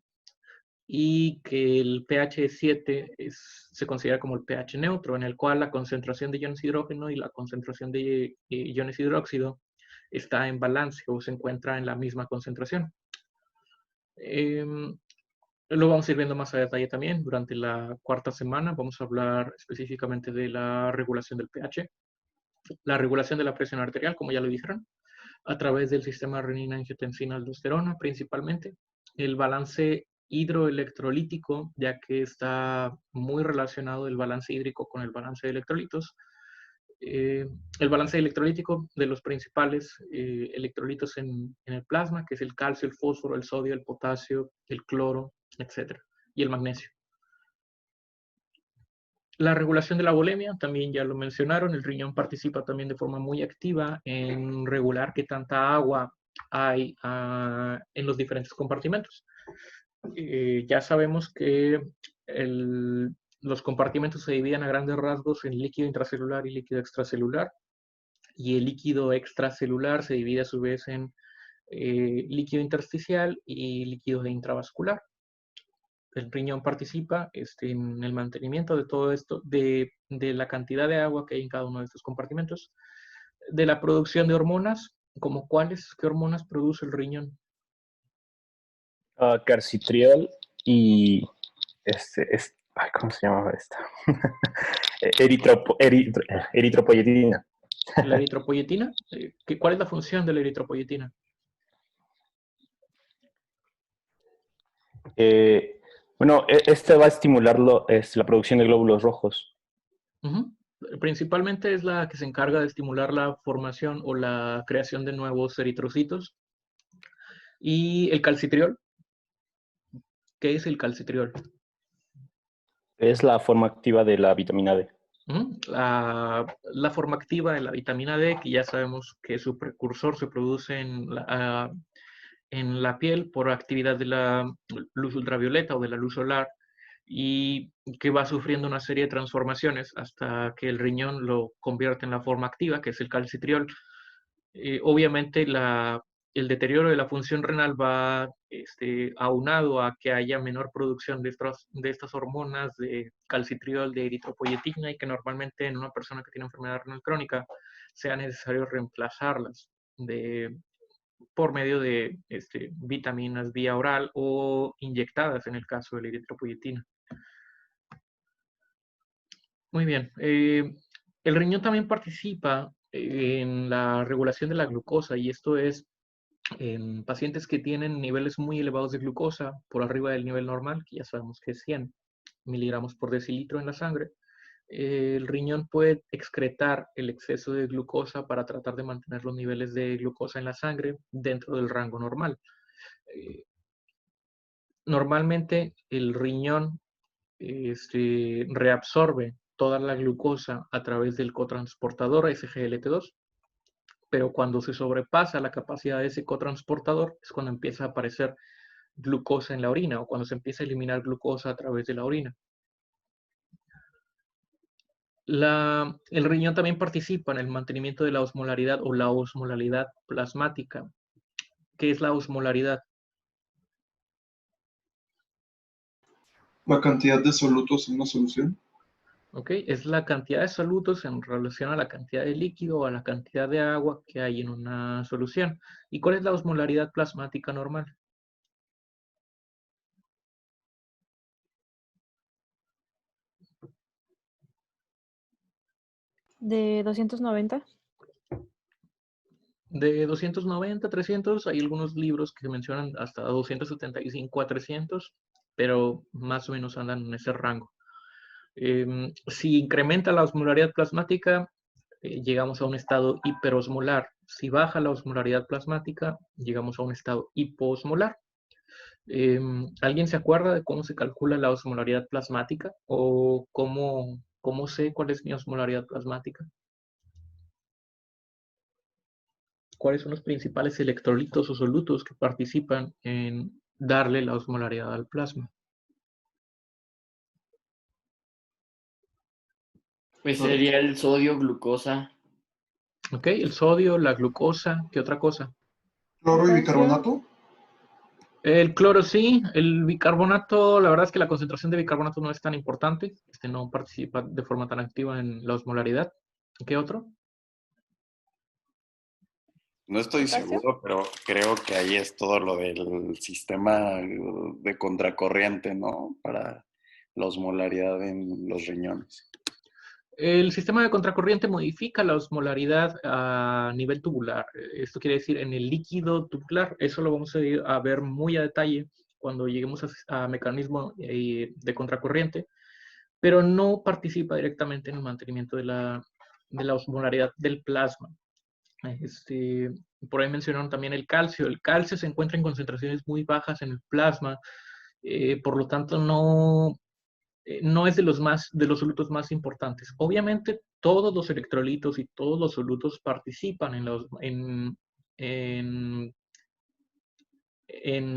y que el pH 7 se considera como el pH neutro, en el cual la concentración de iones de hidrógeno y la concentración de iones de hidróxido está en balance o se encuentra en la misma concentración. Lo vamos a ir viendo más a detalle también. Durante la cuarta semana vamos a hablar específicamente de la regulación del pH, la regulación de la presión arterial, como ya lo dijeron, a través del sistema renina-angiotensina-aldosterona principalmente, el balance hidroelectrolítico, ya que está muy relacionado el balance hídrico con el balance de electrolitos. El balance electrolítico de los principales electrolitos en el plasma, que es el calcio, el fósforo, el sodio, el potasio, el cloro, etc. Y el magnesio. La regulación de la bulimia, también ya lo mencionaron, el riñón participa también de forma muy activa en regular qué tanta agua hay en los diferentes compartimentos. Ya sabemos que los compartimentos se dividen a grandes rasgos en líquido intracelular y líquido extracelular, y el líquido extracelular se divide a su vez en líquido intersticial y líquido intravascular. El riñón participa en el mantenimiento de todo esto, de la cantidad de agua que hay en cada uno de estos compartimentos, de la producción de hormonas, como cuáles, qué hormonas produce el riñón. Carcitriol y ¿cómo se llamaba esta? Eritropoyetina. La eritropoyetina, ¿cuál es la función de la eritropoyetina? Bueno, este va a estimular la producción de glóbulos rojos. Principalmente es la que se encarga de estimular la formación o la creación de nuevos eritrocitos. ¿Y el calcitriol? ¿Qué es el calcitriol? Es la forma activa de la vitamina D. La forma activa de la vitamina D, que ya sabemos que su precursor se produce en la piel por actividad de la luz ultravioleta o de la luz solar, y que va sufriendo una serie de transformaciones hasta que el riñón lo convierte en la forma activa, que es el calcitriol. Obviamente el deterioro de la función renal va aunado a que haya menor producción de estas hormonas de calcitriol, de eritropoyetina, y que normalmente en una persona que tiene enfermedad renal crónica sea necesario reemplazarlas por medio de vitaminas vía oral o inyectadas en el caso de la eritropoyetina. Muy bien. El riñón también participa en la regulación de la glucosa, y esto es en pacientes que tienen niveles muy elevados de glucosa por arriba del nivel normal, que ya sabemos que es 100 miligramos por decilitro en la sangre. El riñón puede excretar el exceso de glucosa para tratar de mantener los niveles de glucosa en la sangre dentro del rango normal. Normalmente el riñón reabsorbe toda la glucosa a través del cotransportador SGLT2, pero cuando se sobrepasa la capacidad de ese cotransportador es cuando empieza a aparecer glucosa en la orina, o cuando se empieza a eliminar glucosa a través de la orina. El riñón también participa en el mantenimiento de la osmolaridad o la osmolaridad plasmática. ¿Qué es la osmolaridad? La cantidad de solutos en una solución. ¿Ok? Es la cantidad de solutos en relación a la cantidad de líquido o a la cantidad de agua que hay en una solución. ¿Y cuál es la osmolaridad plasmática normal? De 290. De 290 a 300, hay algunos libros que mencionan hasta 275 a 300, pero más o menos andan en ese rango. Si incrementa la osmolaridad plasmática, llegamos a un estado hiperosmolar. Si baja la osmolaridad plasmática, llegamos a un estado hipoosmolar. ¿Alguien se acuerda de cómo se calcula la osmolaridad plasmática? ¿O cómo sé cuál es mi osmolaridad plasmática? ¿Cuáles son los principales electrolitos o solutos que participan en darle la osmolaridad al plasma? Pues sería el sodio, glucosa. Ok, el sodio, la glucosa, ¿qué otra cosa? ¿Cloro y bicarbonato? El cloro sí, el bicarbonato, la verdad es que la concentración de bicarbonato no es tan importante, no participa de forma tan activa en la osmolaridad. ¿Qué otro? No estoy seguro, pero creo que ahí es todo lo del sistema de contracorriente, ¿no? Para la osmolaridad en los riñones. El sistema de contracorriente modifica la osmolaridad a nivel tubular. Esto quiere decir en el líquido tubular. Eso lo vamos a ver muy a detalle cuando lleguemos a mecanismo de contracorriente, pero no participa directamente en el mantenimiento de la osmolaridad del plasma. Por ahí mencionaron también el calcio. El calcio se encuentra en concentraciones muy bajas en el plasma, por lo tanto no es de los solutos más importantes. Obviamente todos los electrolitos y todos los solutos participan en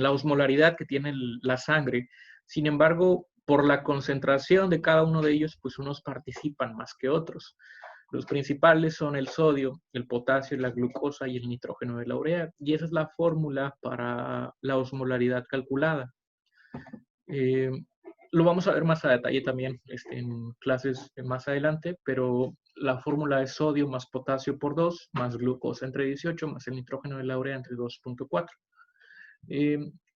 la osmolaridad que tiene la sangre. Sin embargo, por la concentración de cada uno de ellos, pues unos participan más que otros. Los principales son el sodio, el potasio, la glucosa y el nitrógeno de la urea. Y esa es la fórmula para la osmolaridad calculada. Lo vamos a ver más a detalle también en clases más adelante, pero la fórmula es sodio más potasio por 2, más glucosa entre 18, más el nitrógeno de la urea entre 2.4.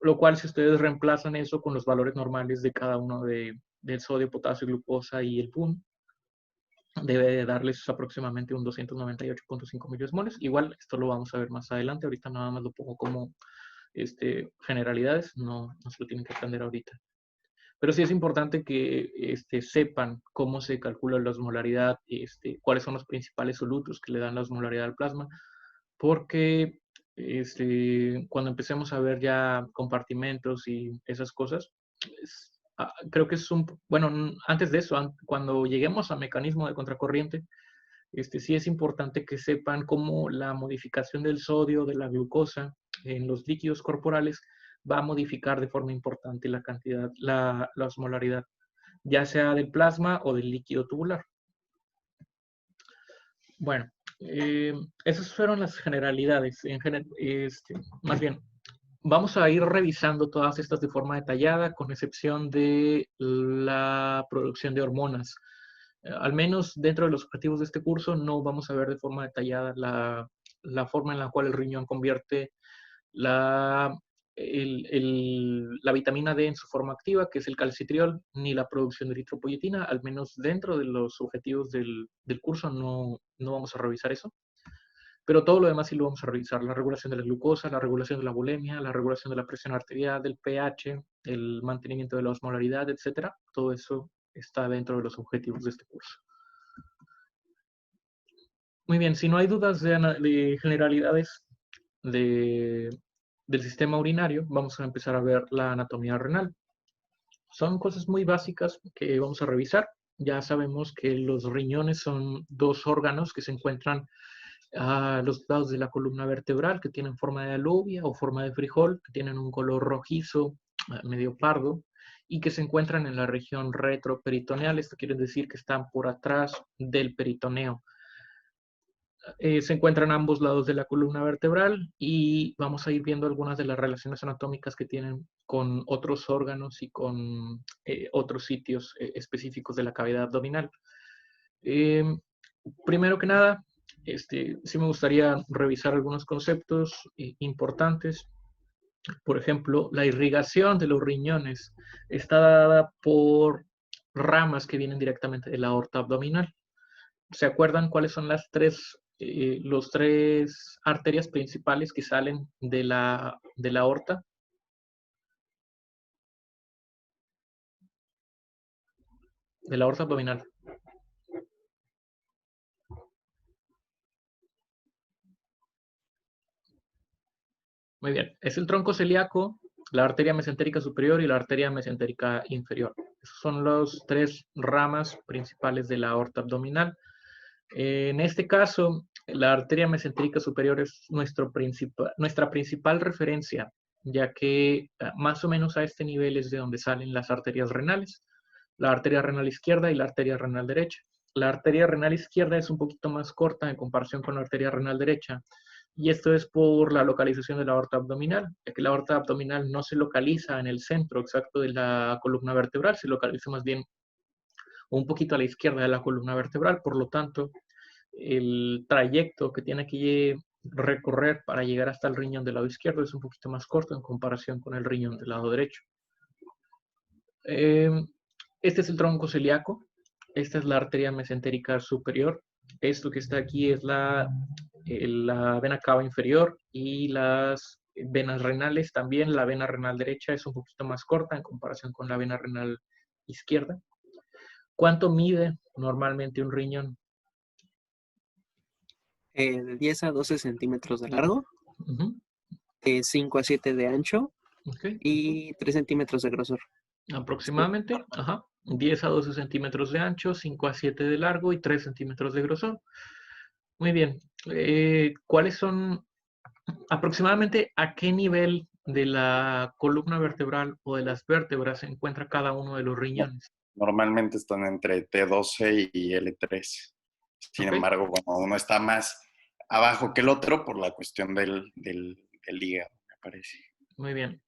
Lo cual, si ustedes reemplazan eso con los valores normales de cada uno del sodio, potasio, glucosa y el PUN, debe darles aproximadamente un 298.5 milimoles. Igual, esto lo vamos a ver más adelante. Ahorita nada más lo pongo como generalidades, no se lo tienen que aprender ahorita. Pero sí es importante que sepan cómo se calcula la osmolaridad, cuáles son los principales solutos que le dan la osmolaridad al plasma, porque cuando empecemos a ver ya compartimentos y esas cosas, creo que bueno, antes de eso, cuando lleguemos a mecanismo de contracorriente, sí es importante que sepan cómo la modificación del sodio, de la glucosa en los líquidos corporales va a modificar de forma importante la cantidad, la osmolaridad, ya sea del plasma o del líquido tubular. Bueno, esas fueron las generalidades. Más bien, vamos a ir revisando todas estas de forma detallada, con excepción de la producción de hormonas. Al menos dentro de los objetivos de este curso, no vamos a ver de forma detallada la forma en la cual el riñón convierte la vitamina D en su forma activa, que es el calcitriol, ni la producción de eritropoyetina. Al menos dentro de los objetivos del curso no vamos a revisar eso. Pero todo lo demás sí lo vamos a revisar. La regulación de la glucosa, la regulación de la bulimia, la regulación de la presión arterial, del pH, el mantenimiento de la osmolaridad, etc. Todo eso está dentro de los objetivos de este curso. Muy bien, si no hay dudas de generalidades del sistema urinario, vamos a empezar a ver la anatomía renal. Son cosas muy básicas que vamos a revisar. Ya sabemos que los riñones son dos órganos que se encuentran a los lados de la columna vertebral, que tienen forma de alubia o forma de frijol, que tienen un color rojizo, medio pardo, y que se encuentran en la región retroperitoneal. Esto quiere decir que están por atrás del peritoneo. Se encuentran a ambos lados de la columna vertebral y vamos a ir viendo algunas de las relaciones anatómicas que tienen con otros órganos y con otros sitios específicos de la cavidad abdominal. Primero que nada, sí me gustaría revisar algunos conceptos importantes. Por ejemplo, la irrigación de los riñones está dada por ramas que vienen directamente de la aorta abdominal. ¿Se acuerdan cuáles son los tres arterias principales que salen de la aorta? De la aorta abdominal. Muy bien. Es el tronco celíaco, la arteria mesentérica superior y la arteria mesentérica inferior. Esas son las tres ramas principales de la aorta abdominal. En este caso, la arteria mesentérica superior es nuestra principal referencia, ya que más o menos a este nivel es de donde salen las arterias renales, la arteria renal izquierda y la arteria renal derecha. La arteria renal izquierda es un poquito más corta en comparación con la arteria renal derecha, y esto es por la localización de la aorta abdominal, ya que la aorta abdominal no se localiza en el centro exacto de la columna vertebral, se localiza más bien un poquito a la izquierda de la columna vertebral, por lo tanto, el trayecto que tiene que recorrer para llegar hasta el riñón del lado izquierdo es un poquito más corto en comparación con el riñón del lado derecho. Este es el tronco celíaco, esta es la arteria mesentérica superior, esto que está aquí es la vena cava inferior y las venas renales también. La vena renal derecha es un poquito más corta en comparación con la vena renal izquierda. ¿Cuánto mide normalmente un riñón? De 10 a 12 centímetros de largo, de 5 a 7 de ancho y 3 centímetros de grosor. Aproximadamente, 10 a 12 centímetros de ancho, 5 a 7 de largo y 3 centímetros de grosor. Muy bien. ¿Cuáles son aproximadamente a qué nivel de la columna vertebral o de las vértebras se encuentra cada uno de los riñones? Normalmente están entre T12 y L3. Sin embargo, bueno, uno está más abajo que el otro por la cuestión del hígado, me parece. Muy bien.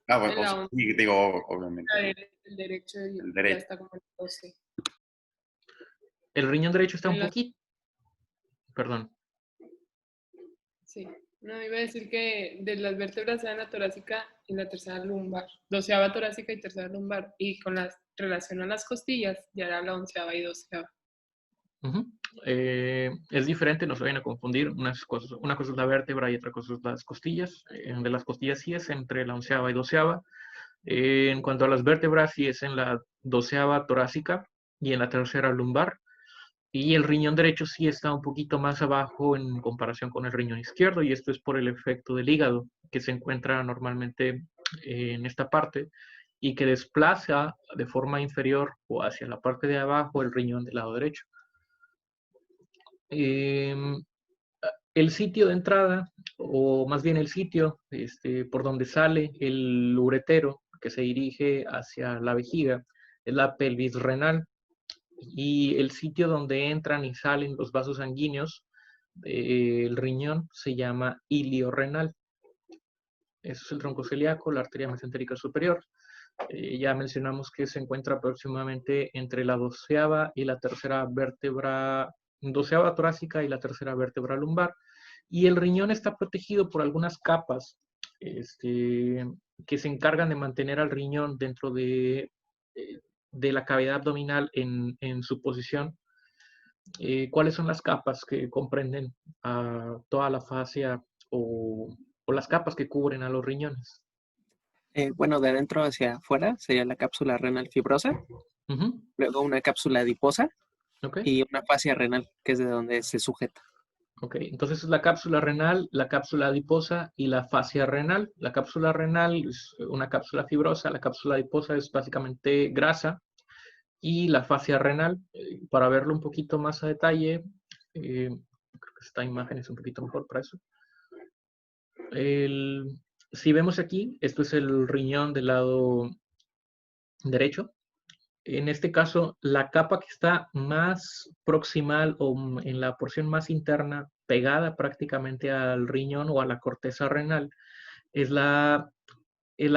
Bueno, sí, digo, obviamente. El derecho ya está como en 12. El riñón derecho está un poquito. Perdón. Sí. No, iba a decir que de las vértebras se dan la torácica y la tercera lumbar. 12ª torácica y tercera lumbar. Y con la relación a las costillas, ya era la 11ª y 12ª. Es diferente, no se vayan a confundir. Una cosa es la vértebra y otra cosa es las costillas. De las costillas sí es entre la 11ª y 12ª. En cuanto a las vértebras, sí es en la 12ª torácica y en la tercera lumbar. Y el riñón derecho sí está un poquito más abajo en comparación con el riñón izquierdo, y esto es por el efecto del hígado, que se encuentra normalmente en esta parte y que desplaza de forma inferior o hacia la parte de abajo el riñón del lado derecho. El sitio de entrada, o más bien el sitio por donde sale el uretero que se dirige hacia la vejiga, es la pelvis renal. Y el sitio donde entran y salen los vasos sanguíneos del riñón se llama ilio renal. Eso es el tronco celíaco, la arteria mesentérica superior. Ya mencionamos que se encuentra aproximadamente entre la 12ª y la tercera vértebra, 12ª torácica y la tercera vértebra lumbar. Y el riñón está protegido por algunas capas que se encargan de mantener al riñón dentro de la cavidad abdominal en su posición. ¿Cuáles son las capas que comprenden a toda la fascia o las capas que cubren a los riñones? Bueno, de adentro hacia afuera sería la cápsula renal fibrosa, luego una cápsula adiposa y una fascia renal, que es de donde se sujeta. Ok, entonces es la cápsula renal, la cápsula adiposa y la fascia renal. La cápsula renal es una cápsula fibrosa, la cápsula adiposa es básicamente grasa, y la fascia renal, para verlo un poquito más a detalle, creo que esta imagen es un poquito mejor para eso. Si vemos aquí, esto es el riñón del lado derecho. En este caso, la capa que está más proximal o en la porción más interna, pegada prácticamente al riñón o a la corteza renal, es la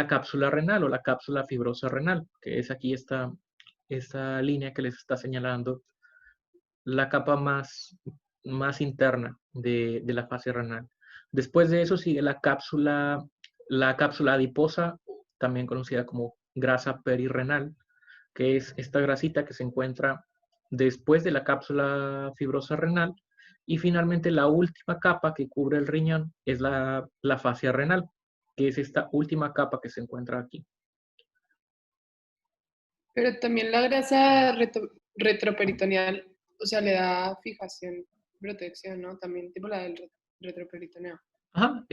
cápsula renal o la cápsula fibrosa renal, que es aquí esta línea que les está señalando, la capa más interna de la fascia renal. Después de eso sigue la cápsula adiposa, también conocida como grasa perirrenal, que es esta grasita que se encuentra después de la cápsula fibrosa renal, y finalmente la última capa que cubre el riñón es la fascia renal, que es esta última capa que se encuentra aquí. Pero también la grasa retroperitoneal, o sea, le da fijación, protección, ¿no? También tipo la del retroperitoneo. Ajá,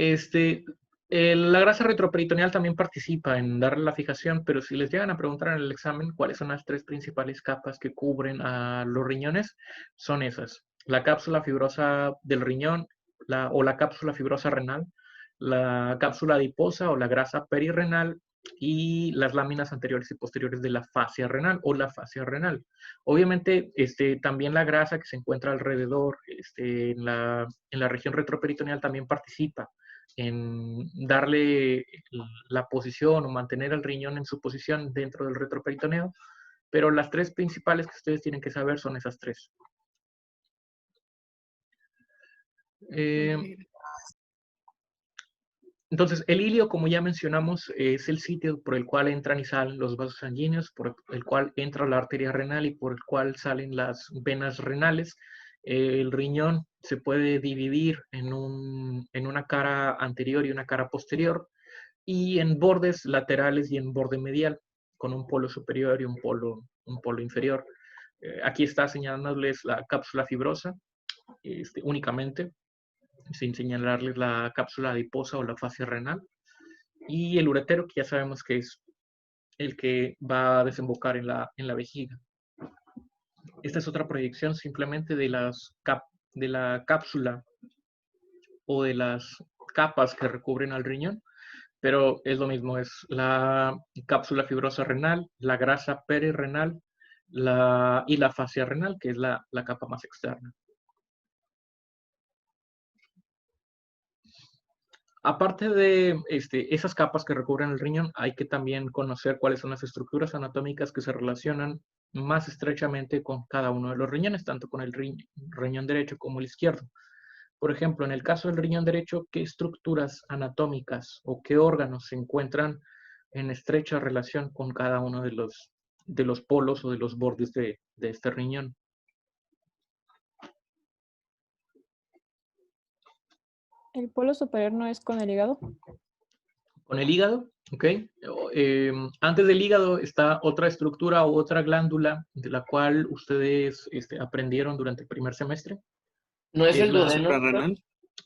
la grasa retroperitoneal también participa en darle la fijación, pero si les llegan a preguntar en el examen cuáles son las 3 principales capas que cubren a los riñones, son esas. La cápsula fibrosa del riñón o la cápsula fibrosa renal, la cápsula adiposa o la grasa perirrenal y las láminas anteriores y posteriores de la fascia renal o la fascia renal. Obviamente, también la grasa que se encuentra alrededor en la región retroperitoneal también participa en darle la posición o mantener el riñón en su posición dentro del retroperitoneo, pero las 3 principales que ustedes tienen que saber son esas 3. Entonces, el ilio, como ya mencionamos, es el sitio por el cual entran y salen los vasos sanguíneos, por el cual entra la arteria renal y por el cual salen las venas renales. El riñón se puede dividir en una cara anterior y una cara posterior, y en bordes laterales y en borde medial, con un polo superior y un polo inferior. Aquí está señalándoles la cápsula fibrosa, únicamente, sin señalarles la cápsula adiposa o la fascia renal, y el uretero, que ya sabemos que es el que va a desembocar en la vejiga. Esta es otra proyección simplemente de la cápsula o de las capas que recubren al riñón, pero es lo mismo, es la cápsula fibrosa renal, la grasa perirrenal y la fascia renal, que es la capa más externa. Aparte de esas capas que recubren el riñón, hay que también conocer cuáles son las estructuras anatómicas que se relacionan más estrechamente con cada uno de los riñones, tanto con el riñón derecho como el izquierdo. Por ejemplo, en el caso del riñón derecho, ¿qué estructuras anatómicas o qué órganos se encuentran en estrecha relación con cada uno de los polos o de los bordes de este riñón? ¿El polo superior no es con el hígado? Con el hígado, ¿ok? Antes del hígado está otra estructura o otra glándula de la cual ustedes aprendieron durante el primer semestre. ¿No es el duodeno?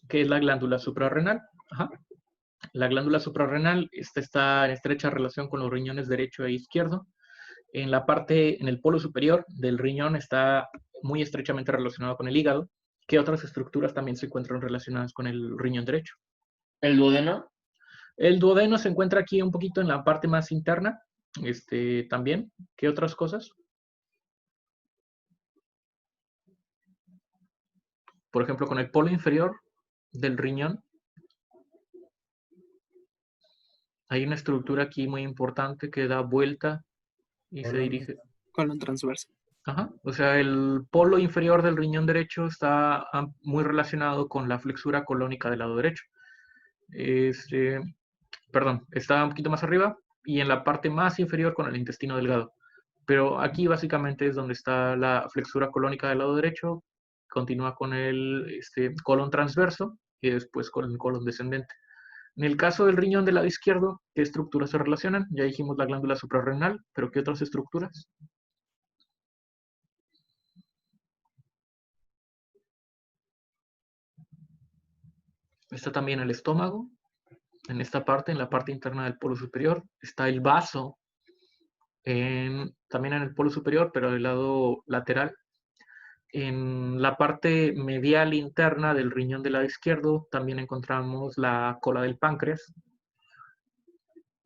Que es la glándula suprarrenal. Ajá. La glándula suprarrenal está en estrecha relación con los riñones derecho e izquierdo. En el polo superior del riñón está muy estrechamente relacionado con el hígado. ¿Qué otras estructuras también se encuentran relacionadas con el riñón derecho? ¿El duodeno? El duodeno se encuentra aquí un poquito en la parte más interna, también. ¿Qué otras cosas? Por ejemplo, con el polo inferior del riñón, hay una estructura aquí muy importante que da vuelta y se dirige. Colon transverso. Ajá. O sea, el polo inferior del riñón derecho está muy relacionado con la flexura colónica del lado derecho. Perdón, está un poquito más arriba y en la parte más inferior con el intestino delgado. Pero aquí básicamente es donde está la flexura colónica del lado derecho, continúa con el colon transverso y después con el colon descendente. En el caso del riñón del lado izquierdo, ¿qué estructuras se relacionan? Ya dijimos la glándula suprarrenal, pero ¿qué otras estructuras? Está también el estómago. En esta parte, en la parte interna del polo superior, está el vaso, también en el polo superior, pero del lado lateral. En la parte medial interna del riñón del lado izquierdo también encontramos la cola del páncreas.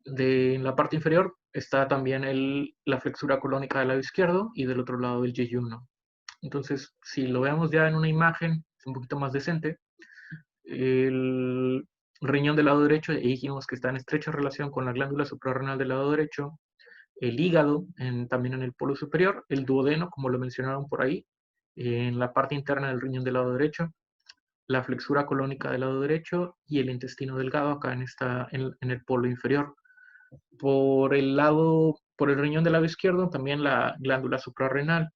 En la parte inferior está también la flexura colónica del lado izquierdo y del otro lado el yeyuno. Entonces, si lo vemos ya en una imagen un poquito más decente, el riñón del lado derecho, y dijimos que está en estrecha relación con la glándula suprarrenal del lado derecho, el hígado también en el polo superior, el duodeno, como lo mencionaron por ahí, en la parte interna del riñón del lado derecho, la flexura colónica del lado derecho y el intestino delgado acá en el polo inferior. Por el riñón del lado izquierdo, también la glándula suprarrenal.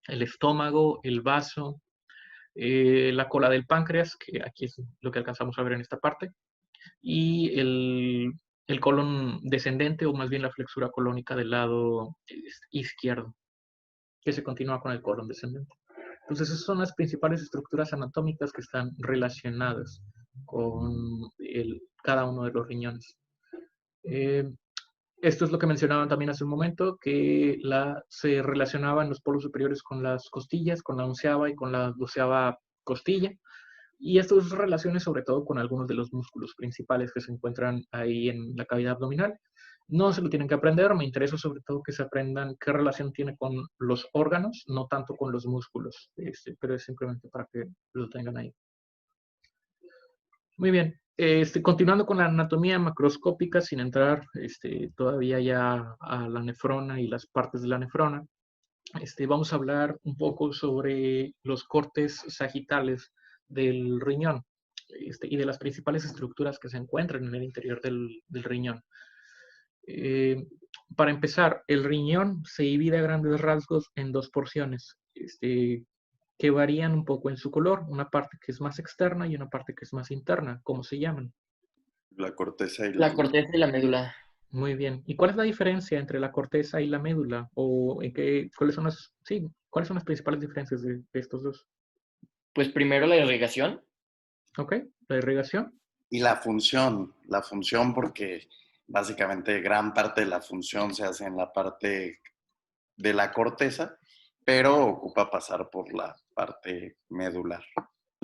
el estómago, el vaso, la cola del páncreas, que aquí es lo que alcanzamos a ver en esta parte, y el colon descendente, o más bien la flexura colónica del lado izquierdo, que se continúa con el colon descendente. Entonces, esas son las principales estructuras anatómicas que están relacionadas con cada uno de los riñones. Esto es lo que mencionaban también hace un momento, que se relacionaban los polos superiores con las costillas, con la onceava y con la doceava costilla. Y estas relaciones sobre todo con algunos de los músculos principales que se encuentran ahí en la cavidad abdominal. No se lo tienen que aprender, me interesa sobre todo que se aprendan qué relación tiene con los órganos, no tanto con los músculos, pero es simplemente para que lo tengan ahí. Muy bien, continuando con la anatomía macroscópica, sin entrar todavía ya a la nefrona y las partes de la nefrona, vamos a hablar un poco sobre los cortes sagitales del riñón y de las principales estructuras que se encuentran en el interior del riñón. Para empezar, el riñón se divide a grandes rasgos en dos porciones que varían un poco en su color, una parte que es más externa y una parte que es más interna. ¿Cómo se llaman? La corteza y la corteza y la médula. Muy bien. ¿Y cuál es la diferencia entre la corteza y la médula? ¿O cuáles son las principales diferencias de estos dos? Pues primero la irrigación. Ok, la irrigación. Y la función porque básicamente gran parte de la función se hace en la parte de la corteza, pero ocupa pasar por la parte medular.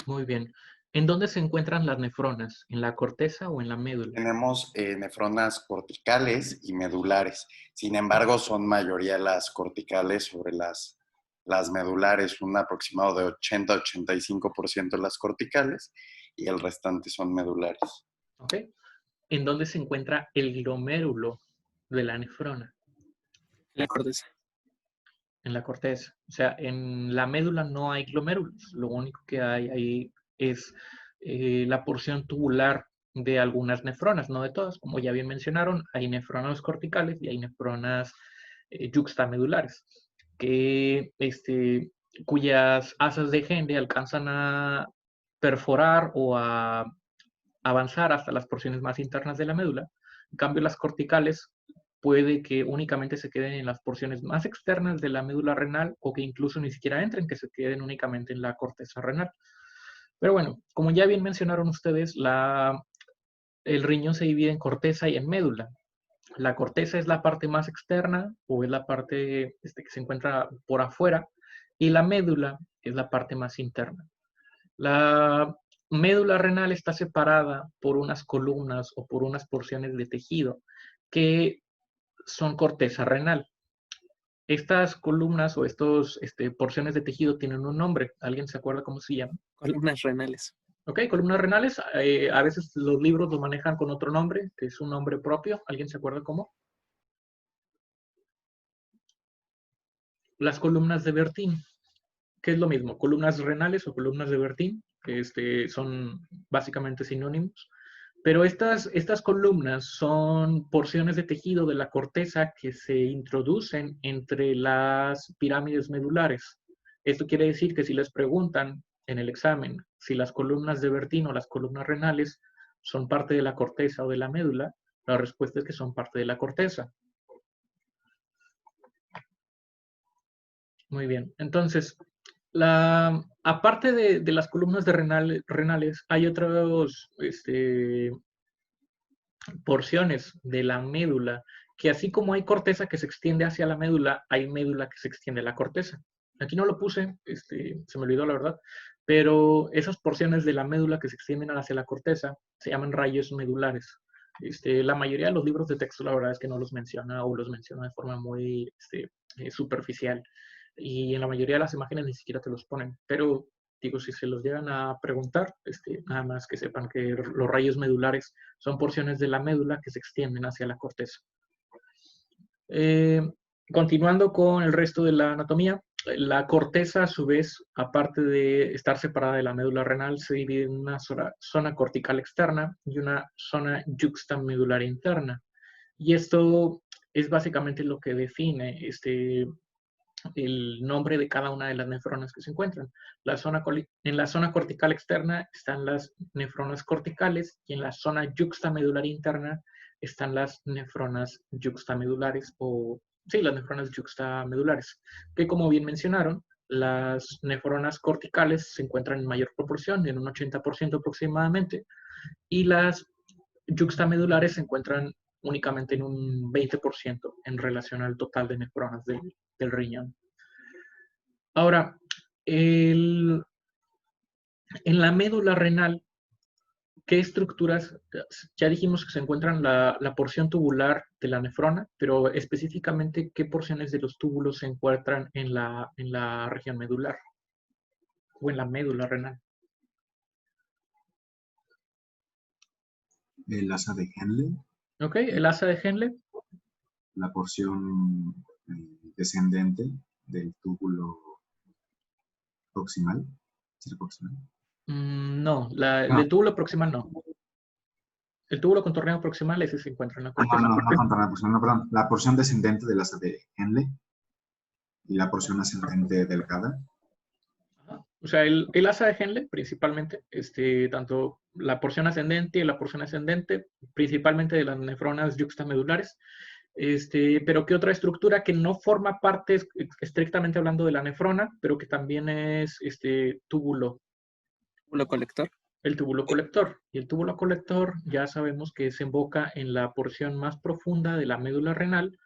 Muy bien. ¿En dónde se encuentran las nefronas? ¿En la corteza o en la médula? Tenemos nefronas corticales y medulares. Sin embargo, son mayoría las corticales sobre las medulares, un aproximado de 80-85% las corticales y el restante son medulares. Ok. ¿En dónde se encuentra el glomérulo de la nefrona? La corteza. En la corteza. O sea, en la médula no hay glomérulos. Lo único que hay ahí es la porción tubular de algunas nefronas, no de todas. Como ya bien mencionaron, hay nefronas corticales y hay nefronas yuxtamedulares, cuyas asas de Henle alcanzan a perforar o a avanzar hasta las porciones más internas de la médula. En cambio, las corticales puede que únicamente se queden en las porciones más externas de la médula renal o que incluso ni siquiera entren, que se queden únicamente en la corteza renal. Pero bueno, como ya bien mencionaron ustedes, el riñón se divide en corteza y en médula. La corteza es la parte más externa o es la parte que se encuentra por afuera y la médula es la parte más interna. La médula renal está separada por unas columnas o por unas porciones de tejido que son corteza renal. Estas columnas o estos porciones de tejido tienen un nombre. ¿Alguien se acuerda cómo se llaman? Columnas renales. Ok, columnas renales. A veces los libros lo manejan con otro nombre, que es un nombre propio. ¿Alguien se acuerda cómo? Las columnas de Bertin. ¿Qué es lo mismo? Columnas renales o columnas de Bertin, que son básicamente sinónimos. Pero estas columnas son porciones de tejido de la corteza que se introducen entre las pirámides medulares. Esto quiere decir que si les preguntan en el examen si las columnas de Bertin o las columnas renales son parte de la corteza o de la médula, la respuesta es que son parte de la corteza. Muy bien. Entonces, aparte de las columnas de renales, hay otras porciones de la médula que así como hay corteza que se extiende hacia la médula, hay médula que se extiende a la corteza. Aquí no lo puse, se me olvidó la verdad, pero esas porciones de la médula que se extienden hacia la corteza se llaman rayos medulares. La mayoría de los libros de texto la verdad es que no los menciona o los menciona de forma muy superficial. Y en la mayoría de las imágenes ni siquiera te los ponen. Pero, digo, si se los llegan a preguntar, nada más que sepan que los rayos medulares son porciones de la médula que se extienden hacia la corteza. Continuando con el resto de la anatomía, la corteza, a su vez, aparte de estar separada de la médula renal, se divide en una zona cortical externa y una zona yuxtamedular interna. Y esto es básicamente lo que define el nombre de cada una de las nefronas que se encuentran. En la zona cortical externa están las nefronas corticales y en la zona yuxtamedular interna están las nefronas yuxtamedulares las nefronas yuxtamedulares, que como bien mencionaron, las nefronas corticales se encuentran en mayor proporción, en un 80% aproximadamente, y las yuxtamedulares se encuentran únicamente en un 20% en relación al total de nefronas del riñón. Ahora, en la médula renal, ¿qué estructuras? Ya dijimos que se encuentran la porción tubular de la nefrona, pero específicamente, ¿qué porciones de los túbulos se encuentran en la región medular o en la médula renal? El asa de Henle. Ok, el asa de Henle. La porción descendente del túbulo proximal. ¿Sí, proximal? No, el túbulo proximal no. El túbulo contorneado proximal ese se encuentra en la corteza. No, contorneado proximal, no, perdón. La porción descendente del asa de Henle y la porción ascendente delgada. O sea, el asa de Henle, principalmente, tanto la porción ascendente y la porción ascendente, principalmente de las nefronas yuxtamedulares, pero ¿qué otra estructura que no forma parte, estrictamente hablando, de la nefrona, pero que también es túbulo? ¿Túbulo colector? El túbulo colector. Y el túbulo colector ya sabemos que desemboca en la porción más profunda de la médula renal,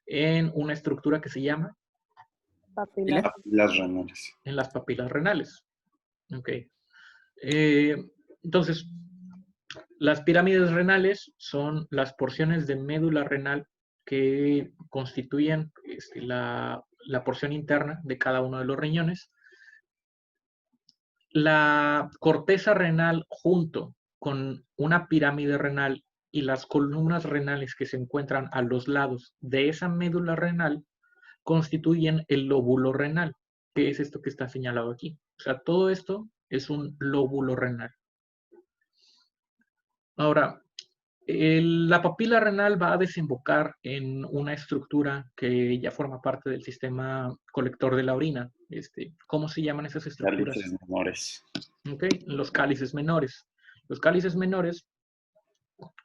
en una estructura que se llama papilas renales. En las papilas renales. Ok. Entonces, las pirámides renales son las porciones de médula renal que constituyen la porción interna de cada uno de los riñones. La corteza renal junto con una pirámide renal y las columnas renales que se encuentran a los lados de esa médula renal constituyen el lóbulo renal, que es esto que está señalado aquí. O sea, todo esto es un lóbulo renal. Ahora, la papila renal va a desembocar en una estructura que ya forma parte del sistema colector de la orina. ¿Cómo se llaman esas estructuras? Cálices menores. Okay, los cálices menores. Los cálices menores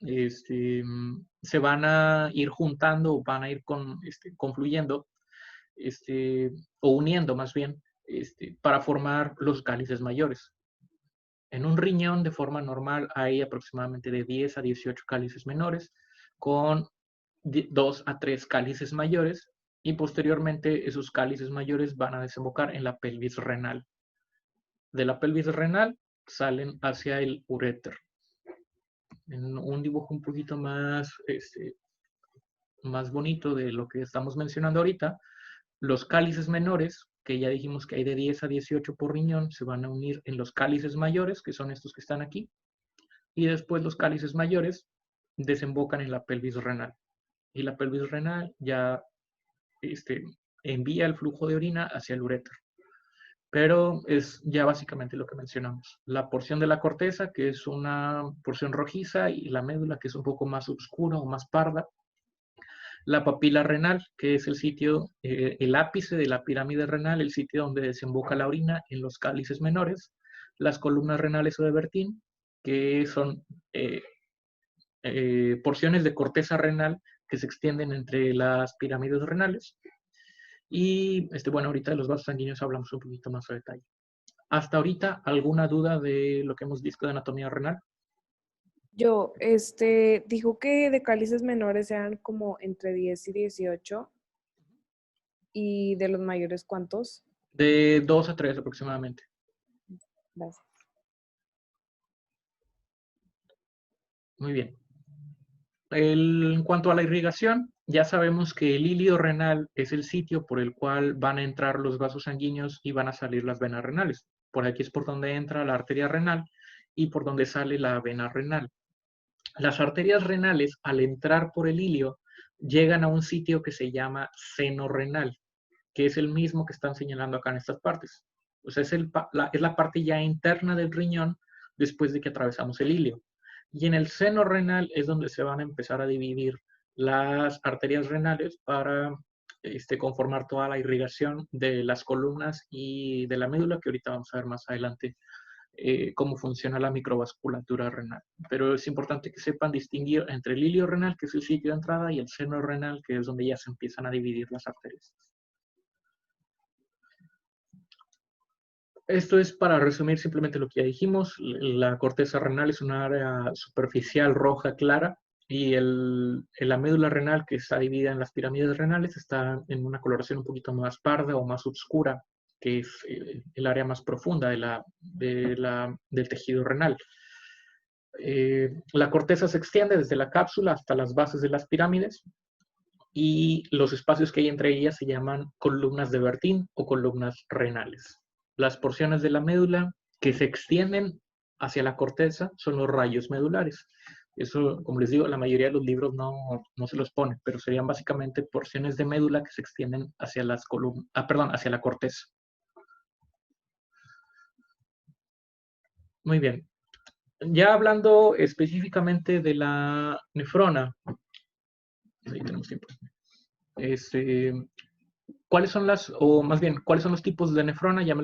se van a ir juntando o van a ir confluyendo o uniendo más bien para formar los cálices mayores. En un riñón de forma normal hay aproximadamente de 10 a 18 cálices menores con 2 a 3 cálices mayores y posteriormente esos cálices mayores van a desembocar en la pelvis renal. De la pelvis renal salen hacia el uréter. En un dibujo un poquito más, más bonito de lo que estamos mencionando ahorita, los cálices menores, que ya dijimos que hay de 10 a 18 por riñón, se van a unir en los cálices mayores, que son estos que están aquí, y después los cálices mayores desembocan en la pelvis renal. Y la pelvis renal ya envía el flujo de orina hacia el uréter. Pero es ya básicamente lo que mencionamos. La porción de la corteza, que es una porción rojiza, y la médula, que es un poco más oscura o más parda. La papila renal, que es el sitio, el ápice de la pirámide renal, el sitio donde desemboca la orina en los cálices menores. Las columnas renales o de Bertin, que son porciones de corteza renal que se extienden entre las pirámides renales. Y, bueno, ahorita de los vasos sanguíneos hablamos un poquito más a detalle. Hasta ahorita, ¿alguna duda de lo que hemos visto de anatomía renal? Yo, dijo que de cálices menores eran como entre 10 y 18. ¿Y de los mayores cuántos? De 2 a 3 aproximadamente. Gracias. Muy bien. En cuanto a la irrigación, ya sabemos que el hílido renal es el sitio por el cual van a entrar los vasos sanguíneos y van a salir las venas renales. Por aquí es por donde entra la arteria renal y por donde sale la vena renal. Las arterias renales, al entrar por el hilio, llegan a un sitio que se llama seno renal, que es el mismo que están señalando acá en estas partes. O sea, es la parte ya interna del riñón después de que atravesamos el hilio. Y en el seno renal es donde se van a empezar a dividir las arterias renales para conformar toda la irrigación de las columnas y de la médula, que ahorita vamos a ver más adelante cómo funciona la microvasculatura renal. Pero es importante que sepan distinguir entre el ilio renal, que es el sitio de entrada, y el seno renal, que es donde ya se empiezan a dividir las arterias. Esto es para resumir simplemente lo que ya dijimos. La corteza renal es una área superficial roja clara y la médula renal, que está dividida en las pirámides renales, está en una coloración un poquito más parda o más oscura, que es el área más profunda del tejido renal. La corteza se extiende desde la cápsula hasta las bases de las pirámides y los espacios que hay entre ellas se llaman columnas de Bertin o columnas renales. Las porciones de la médula que se extienden hacia la corteza son los rayos medulares. Eso, como les digo, la mayoría de los libros no se los pone, pero serían básicamente porciones de médula que se extienden hacia hacia la corteza. Muy bien. Ya hablando específicamente de la nefrona, ahí tenemos tiempo. ¿Cuáles son cuáles son los tipos de nefrona? Ya me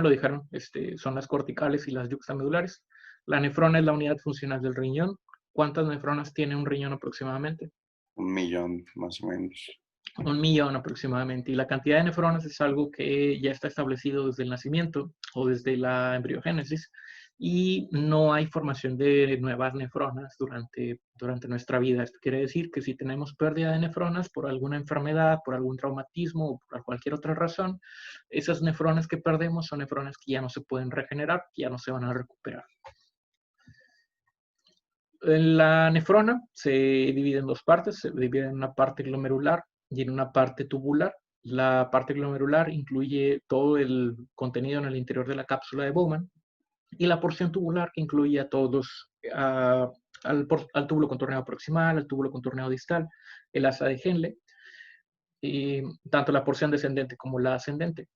lo dijeron, son las corticales y las yuxtamedulares. La nefrona es la unidad funcional del riñón. ¿Cuántas nefronas tiene un riñón aproximadamente? 1 millón, más o menos. 1 millón aproximadamente. Y la cantidad de nefronas es algo que ya está establecido desde el nacimiento o desde la embriogénesis. Y no hay formación de nuevas nefronas durante nuestra vida. Esto quiere decir que si tenemos pérdida de nefronas por alguna enfermedad, por algún traumatismo o por cualquier otra razón, esas nefronas que perdemos son nefronas que ya no se pueden regenerar, que ya no se van a recuperar. La nefrona se divide en dos partes, se divide en una parte glomerular y en una parte tubular. La parte glomerular incluye todo el contenido en el interior de la cápsula de Bowman, y la porción tubular, que incluye a todos, al túbulo contorneado proximal, al túbulo contorneado distal, el asa de Henle, y tanto la porción descendente como la ascendente.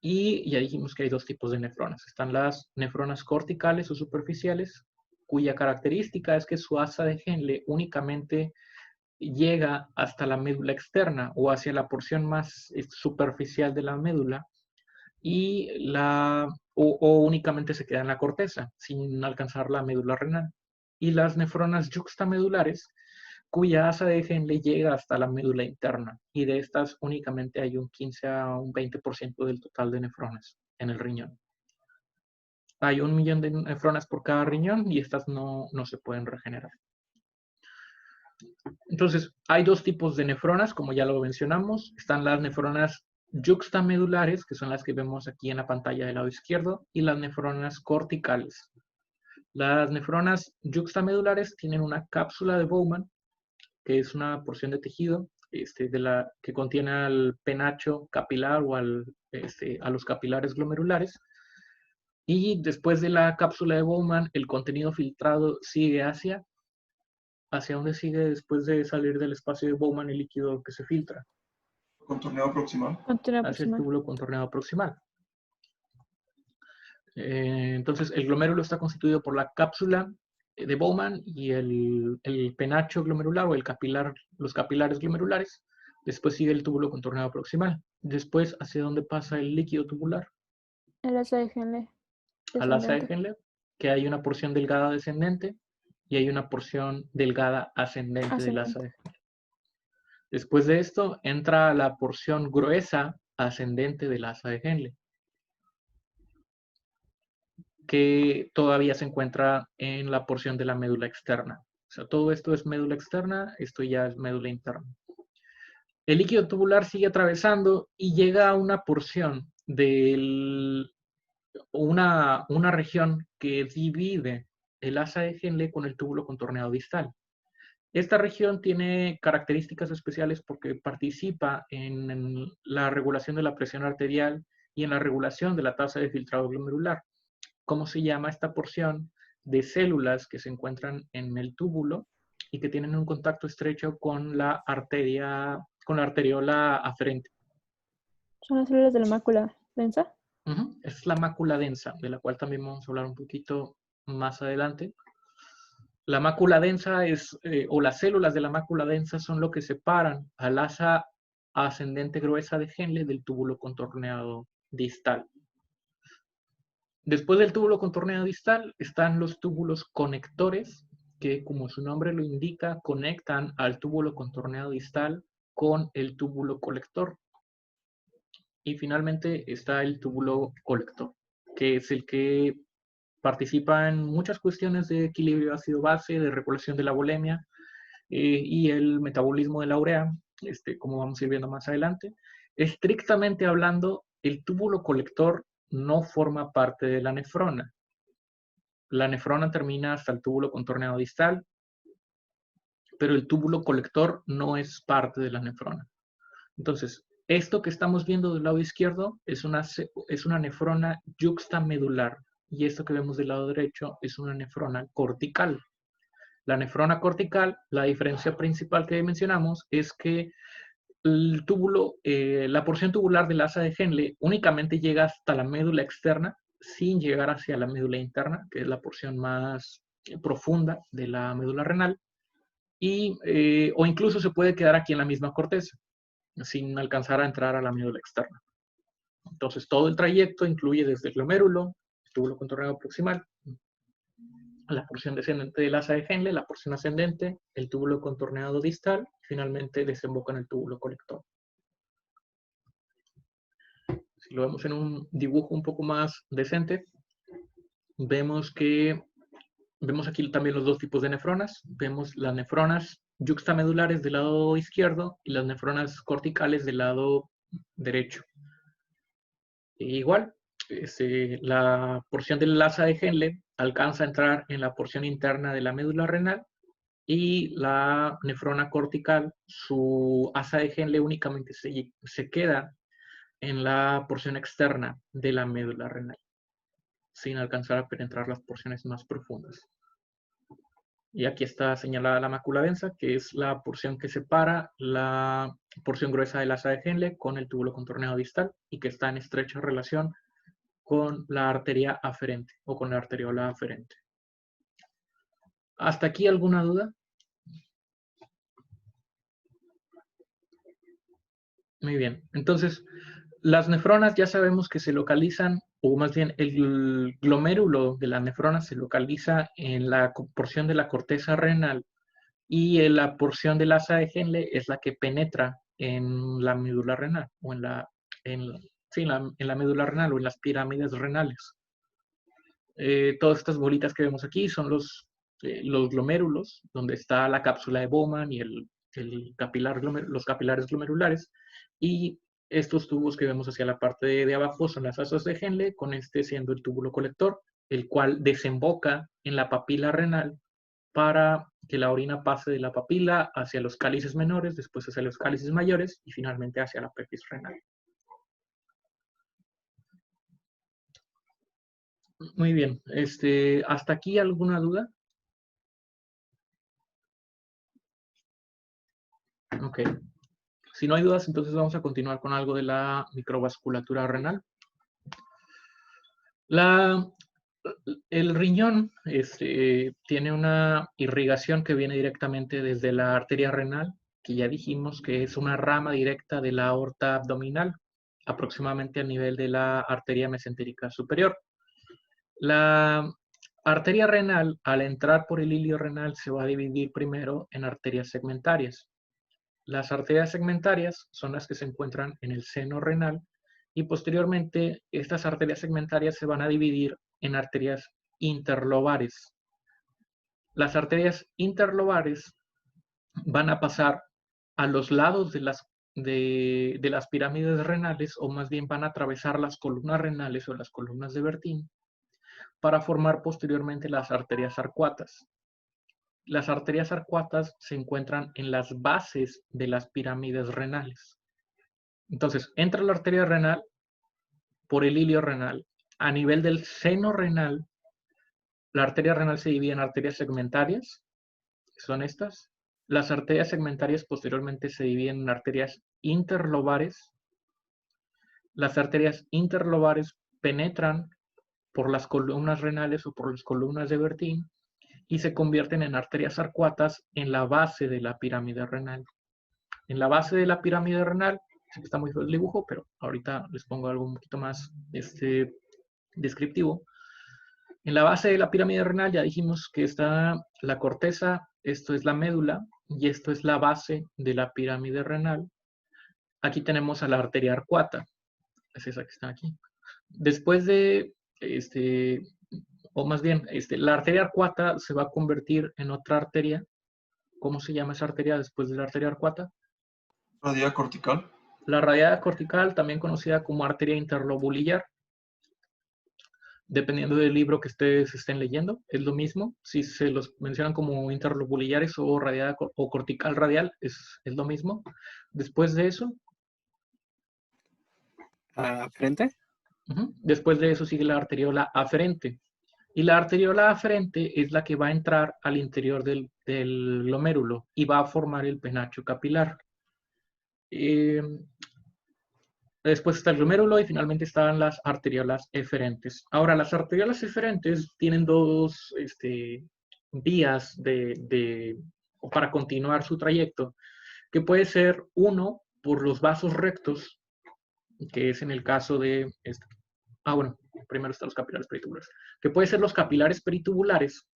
Y ya dijimos que hay dos tipos de nefronas. Están las nefronas corticales o superficiales, cuya característica es que su asa de Henle únicamente llega hasta la médula externa o hacia la porción más superficial de la médula, y o únicamente se queda en la corteza, sin alcanzar la médula renal. Y las nefronas yuxtamedulares, cuya asa de Henle llega hasta la médula interna, y de estas únicamente hay un 15 a un 20% del total de nefronas en el riñón. Hay 1 millón de nefronas por cada riñón y estas no se pueden regenerar. Entonces, hay dos tipos de nefronas, como ya lo mencionamos. Están las nefronas yuxtamedulares, que son las que vemos aquí en la pantalla del lado izquierdo, y las nefronas corticales. Las nefronas yuxtamedulares tienen una cápsula de Bowman, que es una porción de tejido que contiene al penacho capilar o a los capilares glomerulares. Y después de la cápsula de Bowman, el contenido filtrado sigue ¿hacia dónde sigue después de salir del espacio de Bowman el líquido que se filtra? Contorneado proximal. Hacia el túbulo contorneado proximal. Entonces, el glomérulo está constituido por la cápsula de Bowman y el penacho glomerular o los capilares glomerulares. Después sigue el túbulo contorneado proximal. Después, ¿hacia dónde pasa el líquido tubular? El asa de Henle. Al asa de Henle, que hay una porción delgada descendente y hay una porción delgada ascendente del asa de Henle. Después de esto, entra la porción gruesa ascendente del asa de Henle, que todavía se encuentra en la porción de la médula externa. O sea, todo esto es médula externa, esto ya es médula interna. El líquido tubular sigue atravesando y llega a una porción una región que divide el asa de Henle con el túbulo contorneado distal. Esta región tiene características especiales porque participa en la regulación de la presión arterial y en la regulación de la tasa de filtrado glomerular. ¿Cómo se llama esta porción de células que se encuentran en el túbulo y que tienen un contacto estrecho con la arteriola aferente? ¿Son las células de la mácula densa? Es la mácula densa, de la cual también vamos a hablar un poquito más adelante. La mácula densa o las células de la mácula densa son lo que separan al asa ascendente gruesa de Henle del túbulo contorneado distal. Después del túbulo contorneado distal están los túbulos conectores, que como su nombre lo indica, conectan al túbulo contorneado distal con el túbulo colector. Y finalmente está el túbulo colector, que es el que participa en muchas cuestiones de equilibrio ácido-base, de regulación de la bulimia y el metabolismo de la urea, como vamos a ir viendo más adelante. Estrictamente hablando, el túbulo colector no forma parte de la nefrona. La nefrona termina hasta el túbulo contorneado distal, pero el túbulo colector no es parte de la nefrona. Entonces, esto que estamos viendo del lado izquierdo es una nefrona yuxtamedular, y esto que vemos del lado derecho es una nefrona cortical. La nefrona cortical, la diferencia principal que mencionamos es que el túbulo, la porción tubular del asa de Henle únicamente llega hasta la médula externa sin llegar hacia la médula interna, que es la porción más profunda de la médula renal, o incluso se puede quedar aquí en la misma corteza, sin alcanzar a entrar a la médula externa. Entonces, todo el trayecto incluye desde el glomérulo, el túbulo contorneado proximal, la porción descendente del asa de Henle, la porción ascendente, el túbulo contorneado distal, y finalmente desemboca en el túbulo colector. Si lo vemos en un dibujo un poco más decente, vemos aquí también los dos tipos de nefronas. Vemos las nefronas yuxtamedulares del lado izquierdo y las nefronas corticales del lado derecho. Igual, la porción del asa de Henle alcanza a entrar en la porción interna de la médula renal, y la nefrona cortical, su asa de Henle únicamente se queda en la porción externa de la médula renal, sin alcanzar a penetrar las porciones más profundas. Y aquí está señalada la mácula densa, que es la porción que separa la porción gruesa del asa de Henle con el túbulo contorneado distal, y que está en estrecha relación con la arteria aferente o con la arteriola aferente. ¿Hasta aquí alguna duda? Muy bien. Entonces, las nefronas ya sabemos que se localizan, o más bien el glomérulo de la nefrona se localiza en la porción de la corteza renal, y la porción del asa de Henle es la que penetra en la médula renal, o en la médula renal o en las pirámides renales. Todas estas bolitas que vemos aquí son los glomérulos, donde está la cápsula de Bowman y los capilares glomerulares, y estos tubos que vemos hacia la parte de abajo son las asas de Henle, con este siendo el túbulo colector, el cual desemboca en la papila renal para que la orina pase de la papila hacia los cálices menores, después hacia los cálices mayores y finalmente hacia la pelvis renal. Muy bien. ¿Hasta aquí alguna duda? Ok. Si no hay dudas, entonces vamos a continuar con algo de la microvasculatura renal. El riñón tiene una irrigación que viene directamente desde la arteria renal, que ya dijimos que es una rama directa de la aorta abdominal, aproximadamente al nivel de la arteria mesentérica superior. La arteria renal, al entrar por el hilio renal, se va a dividir primero en arterias segmentarias. Las arterias segmentarias son las que se encuentran en el seno renal, y posteriormente estas arterias segmentarias se van a dividir en arterias interlobares. Las arterias interlobares van a pasar a los lados de las pirámides renales, o más bien van a atravesar las columnas renales o las columnas de Bertin, para formar posteriormente las arterias arcuatas. Las arterias arcuatas se encuentran en las bases de las pirámides renales. Entonces, entra la arteria renal por el hilio renal. A nivel del seno renal, la arteria renal se divide en arterias segmentarias, que son estas. Las arterias segmentarias posteriormente se dividen en arterias interlobares. Las arterias interlobares penetran por las columnas renales o por las columnas de Bertin, y se convierten en arterias arcuatas en la base de la pirámide renal. En la base de la pirámide renal, sé que está muy feo el dibujo, pero ahorita les pongo algo un poquito más descriptivo. En la base de la pirámide renal ya dijimos que está la corteza, esto es la médula, y esto es la base de la pirámide renal. Aquí tenemos a la arteria arcuata, es esa que está aquí. Después de, o más bien, la arteria arcuata se va a convertir en otra arteria. ¿Cómo se llama esa arteria después de la arteria arcuata? Radiada cortical. La radiada cortical, también conocida como arteria interlobulillar. Dependiendo del libro que ustedes estén leyendo, es lo mismo. Si se los mencionan como interlobulillares o radiada o cortical radial, es lo mismo. Después de eso... ¿Aferente? Después de eso sigue la arteriola aferente. Y la arteriola aferente es la que va a entrar al interior del glomérulo y va a formar el penacho capilar. Después está el glomérulo y finalmente están las arteriolas eferentes. Ahora, las arteriolas eferentes tienen dos vías para continuar su trayecto, que puede ser uno por los vasos rectos, que es en el caso de... bueno, primero están los capilares peritubulares, que puede ser los capilares peritubulares.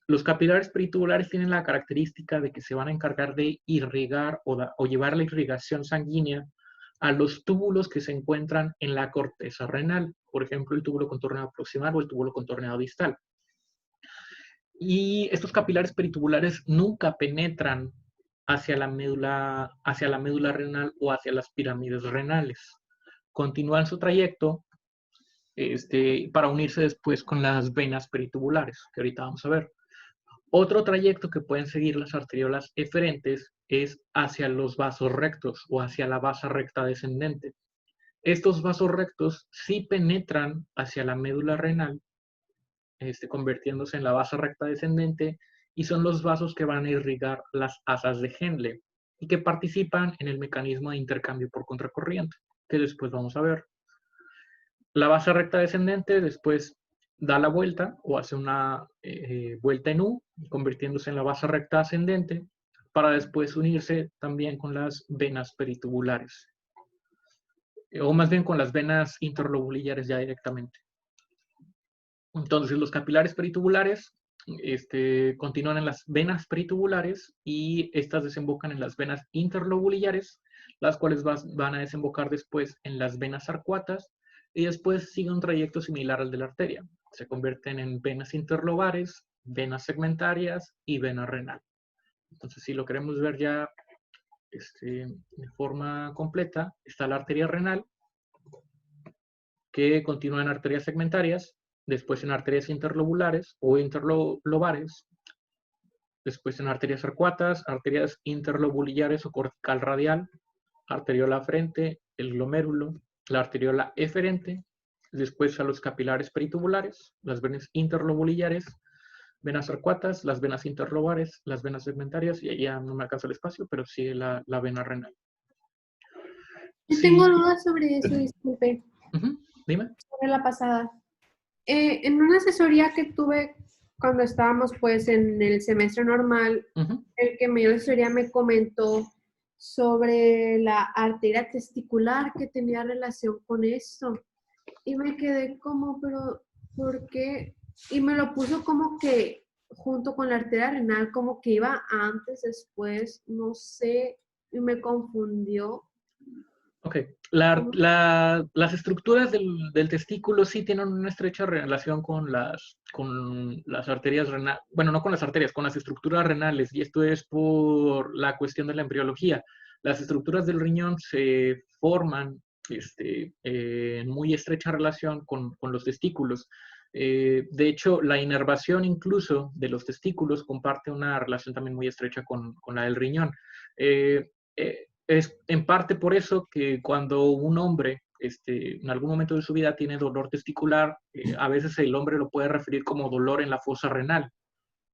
Los capilares peritubulares tienen la característica de que se van a encargar de irrigar o llevar la irrigación sanguínea a los túbulos que se encuentran en la corteza renal, por ejemplo, el túbulo contorneado proximal o el túbulo contorneado distal. Y estos capilares peritubulares nunca penetran hacia la médula renal o hacia las pirámides renales. Continúan su trayecto para unirse después con las venas peritubulares, que ahorita vamos a ver. Otro trayecto que pueden seguir las arteriolas eferentes es hacia los vasos rectos o hacia la vasa recta descendente. Estos vasos rectos sí penetran hacia la médula renal, convirtiéndose en la vasa recta descendente, y son los vasos que van a irrigar las asas de Henle y que participan en el mecanismo de intercambio por contracorriente, que después vamos a ver. La vasa recta descendente después da la vuelta o hace una vuelta en U, convirtiéndose en la vasa recta ascendente, para después unirse también con las venas peritubulares, o más bien con las venas interlobulillares ya directamente. Entonces los capilares peritubulares continúan en las venas peritubulares y estas desembocan en las venas interlobulillares, las cuales van a desembocar después en las venas arcuatas, y después sigue un trayecto similar al de la arteria. Se convierten en venas interlobares, venas segmentarias y vena renal. Entonces, si lo queremos ver ya de forma completa, está la arteria renal, que continúa en arterias segmentarias, después en arterias interlobulares o interlobares, después en arterias arcuatas, arterias interlobulillares o cortical radial, arteriola aferente, el glomérulo, la arteriola eferente, después a los capilares peritubulares, las venas interlobulillares, venas arcuatas, las venas interlobares, las venas segmentarias, y ya no me alcanza el espacio, pero sigue la vena renal. Yo tengo dudas sobre eso, disculpe. Dime. Sobre la pasada. En una asesoría que tuve cuando estábamos pues en el semestre normal, el que me dio la asesoría me comentó sobre la arteria testicular que tenía relación con esto. Y me quedé como, pero ¿por qué? Y me lo puso como que junto con la arteria renal, como que iba antes, después, no sé, y me confundió. Ok, las estructuras del testículo sí tienen una estrecha relación con las arterias renales, bueno, no con las arterias, con las estructuras renales, y esto es por la cuestión de la embriología. Las estructuras del riñón se forman en muy estrecha relación con los testículos. De hecho, la inervación incluso de los testículos comparte una relación también muy estrecha con la del riñón. Es en parte por eso que cuando un hombre en algún momento de su vida tiene dolor testicular, a veces el hombre lo puede referir como dolor en la fosa renal.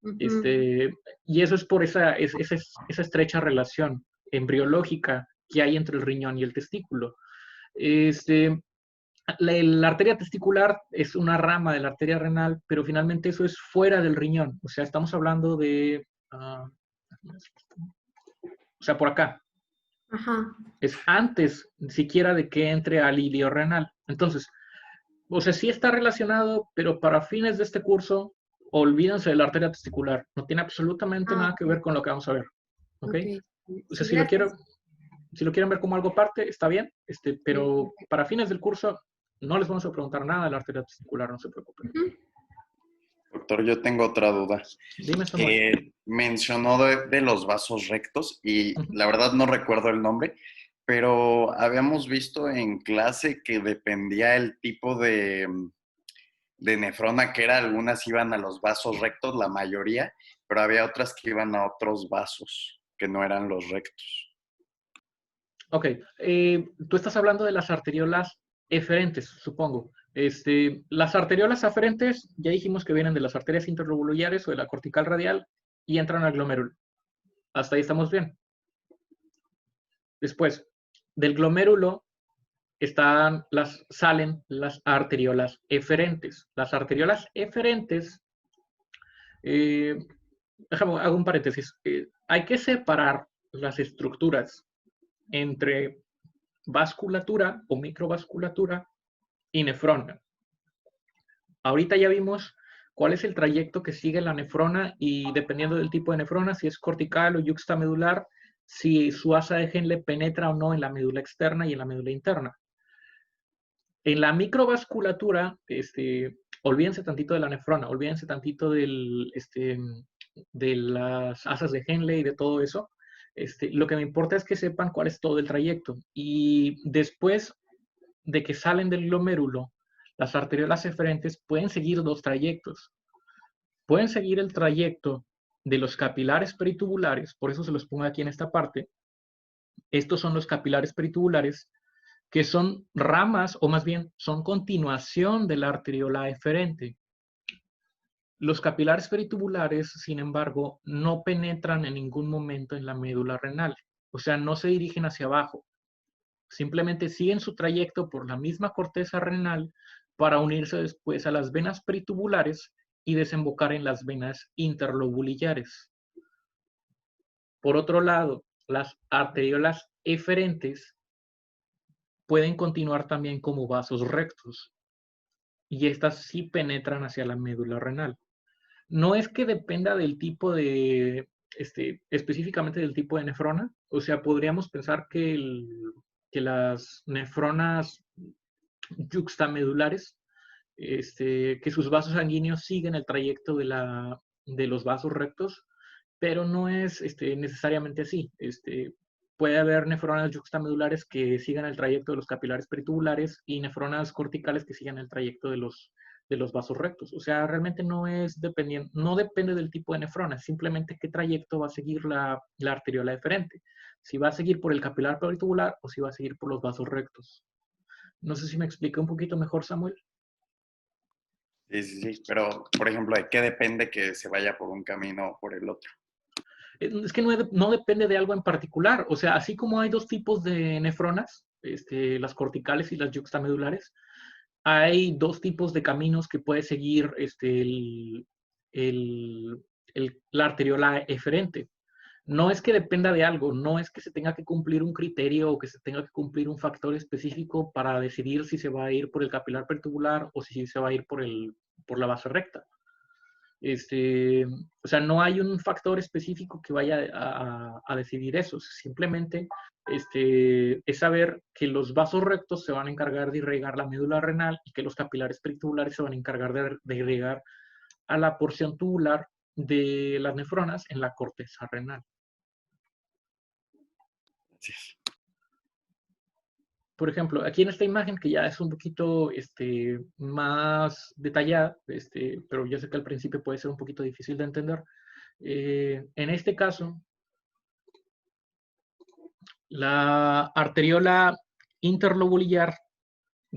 Y eso es por esa estrecha relación embriológica que hay entre el riñón y el testículo. la arteria testicular es una rama de la arteria renal, pero finalmente eso es fuera del riñón. O sea, estamos hablando de... o sea, por acá. Ajá. Es antes siquiera de que entre al ilio renal. Entonces, o sea, sí está relacionado, pero para fines de este curso, olvídense de la arteria testicular. No tiene absolutamente nada que ver con lo que vamos a ver. ¿Ok? O sea, Sí, si lo quieren ver como algo aparte, está bien, pero para fines del curso no les vamos a preguntar nada de la arteria testicular, no se preocupen. Doctor, yo tengo otra duda. Dime, Samuel. Mencionó de los vasos rectos y la verdad no recuerdo el nombre, pero habíamos visto en clase que dependía el tipo de nefrona que era. Algunas iban a los vasos rectos, la mayoría, pero había otras que iban a otros vasos que no eran los rectos. Ok, tú estás hablando de las arteriolas eferentes, supongo. Las arteriolas aferentes, ya dijimos que vienen de las arterias interlobulares o de la cortical radial y entran al glomérulo. Hasta ahí estamos bien. Después, del glomérulo salen las arteriolas eferentes. Las arteriolas eferentes, hago un paréntesis, hay que separar las estructuras entre vasculatura o microvasculatura y nefrona. Ahorita ya vimos cuál es el trayecto que sigue la nefrona y dependiendo del tipo de nefrona, si es cortical o yuxtamedular, si su asa de Henle penetra o no en la médula externa y en la médula interna. En la microvasculatura, olvídense tantito de la nefrona, olvídense tantito de las asas de Henle y de todo eso. Lo que me importa es que sepan cuál es todo el trayecto. Y después de que salen del glomérulo, las arteriolas eferentes pueden seguir dos trayectos. Pueden seguir el trayecto de los capilares peritubulares, por eso se los pongo aquí en esta parte. Estos son los capilares peritubulares, que son ramas, o más bien son continuación de la arteriola eferente. Los capilares peritubulares, sin embargo, no penetran en ningún momento en la médula renal, o sea, no se dirigen hacia abajo. Simplemente siguen su trayecto por la misma corteza renal para unirse después a las venas peritubulares y desembocar en las venas interlobulillares. Por otro lado, las arteriolas eferentes pueden continuar también como vasos rectos y estas sí penetran hacia la médula renal. No es que dependa del tipo de, específicamente del tipo de nefrona, o sea, podríamos pensar que las nefronas yuxtamedulares, que sus vasos sanguíneos siguen el trayecto de los vasos rectos, pero no es necesariamente así. Puede haber nefronas yuxtamedulares que sigan el trayecto de los capilares peritubulares y nefronas corticales que sigan el trayecto de los vasos rectos. O sea, realmente no depende del tipo de nefrona, simplemente qué trayecto va a seguir la arteriola eferente. Si va a seguir por el capilar peritubular o si va a seguir por los vasos rectos. No sé si me expliqué un poquito mejor, Samuel. Sí, pero, por ejemplo, ¿de qué depende que se vaya por un camino o por el otro? Es que no depende de algo en particular. O sea, así como hay dos tipos de nefronas, las corticales y las yuxtamedulares, hay dos tipos de caminos que puede seguir la arteriola eferente. No es que dependa de algo, no es que se tenga que cumplir un criterio o que se tenga que cumplir un factor específico para decidir si se va a ir por el capilar peritubular o si se va a ir por la base recta. O sea, no hay un factor específico que vaya a decidir eso. Simplemente es saber que los vasos rectos se van a encargar de irrigar la médula renal y que los capilares peritubulares se van a encargar de irrigar a la porción tubular de las nefronas en la corteza renal. Por ejemplo, aquí en esta imagen, que ya es un poquito más detallada, pero yo sé que al principio puede ser un poquito difícil de entender. En este caso, la arteriola interlobulillar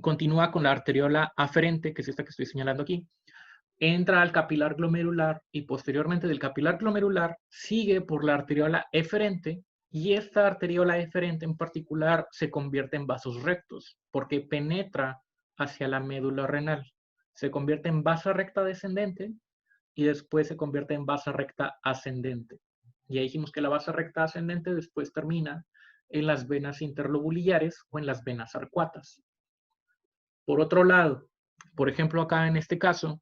continúa con la arteriola aferente, que es esta que estoy señalando aquí, entra al capilar glomerular y posteriormente del capilar glomerular sigue por la arteriola eferente. Y esta arteriola eferente en particular se convierte en vasos rectos porque penetra hacia la médula renal. Se convierte en vasa recta descendente y después se convierte en vasa recta ascendente. Ya dijimos que la vasa recta ascendente después termina en las venas interlobuliares o en las venas arcuatas. Por otro lado, por ejemplo acá en este caso,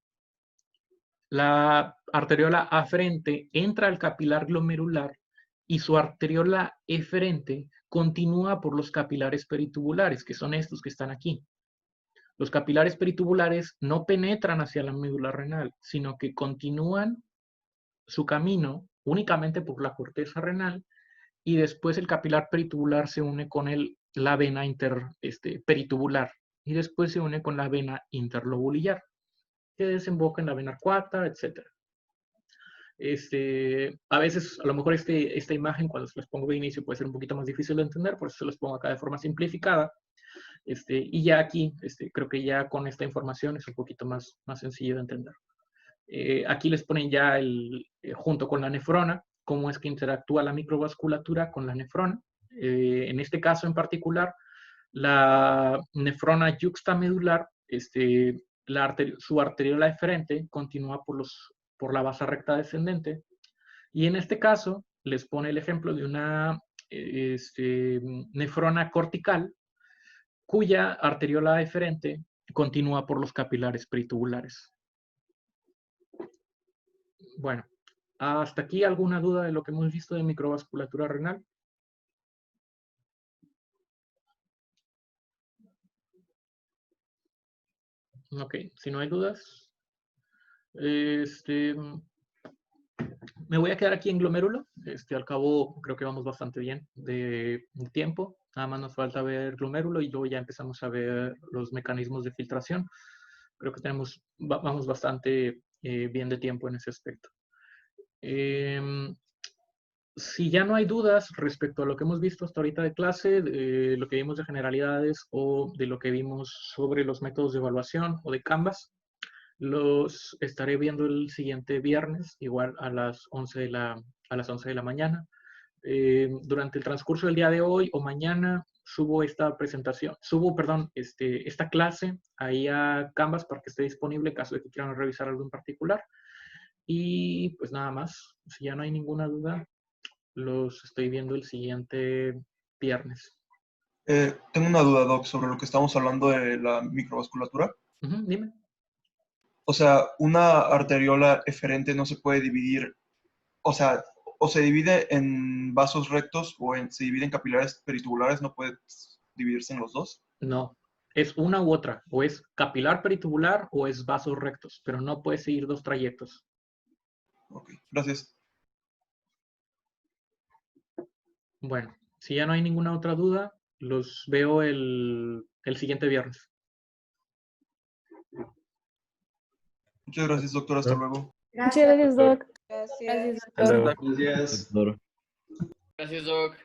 la arteriola aferente entra al capilar glomerular y su arteriola eferente continúa por los capilares peritubulares, que son estos que están aquí. Los capilares peritubulares no penetran hacia la médula renal, sino que continúan su camino únicamente por la corteza renal y después el capilar peritubular se une con la vena peritubular y después se une con la vena interlobular que desemboca en la vena arcuata, etc. A veces, a lo mejor esta imagen, cuando se las pongo de inicio, puede ser un poquito más difícil de entender, por eso se las pongo acá de forma simplificada. Y ya aquí, creo que ya con esta información es un poquito más sencillo de entender. Aquí les ponen ya junto con la nefrona, cómo es que interactúa la microvasculatura con la nefrona. En este caso en particular, la nefrona yuxtamedular, su arteriola eferente continúa por la vasa recta descendente. Y en este caso, les pone el ejemplo de una nefrona cortical, cuya arteriola eferente continúa por los capilares peritubulares. Bueno, ¿hasta aquí alguna duda de lo que hemos visto de microvasculatura renal? Ok, si no hay dudas, me voy a quedar aquí en glomérulo. Al cabo, creo que vamos bastante bien de tiempo. Nada más nos falta ver glomérulo y luego ya empezamos a ver los mecanismos de filtración. Creo que vamos bastante bien de tiempo en ese aspecto. Si ya no hay dudas respecto a lo que hemos visto hasta ahorita de clase, de lo que vimos de generalidades o de lo que vimos sobre los métodos de evaluación o de Canvas, los estaré viendo el siguiente viernes, igual a las 11 de la mañana. Durante el transcurso del día de hoy o mañana subo esta clase ahí a Canvas para que esté disponible en caso de que quieran revisar algo en particular. Y pues nada más, si ya no hay ninguna duda, los estoy viendo el siguiente viernes. Tengo una duda, Doc, sobre lo que estamos hablando de la microvasculatura. Dime. O sea, una arteriola eferente no se puede dividir, o sea, o se divide en vasos rectos o se divide en capilares peritubulares, ¿no puede dividirse en los dos? No, es una u otra, o es capilar peritubular o es vasos rectos, pero no puede seguir dos trayectos. Ok, gracias. Bueno, si ya no hay ninguna otra duda, los veo el siguiente viernes. Muchas gracias, doctor. Hasta luego. Muchas gracias, Doc. Gracias. Hasta luego. Gracias, Doc.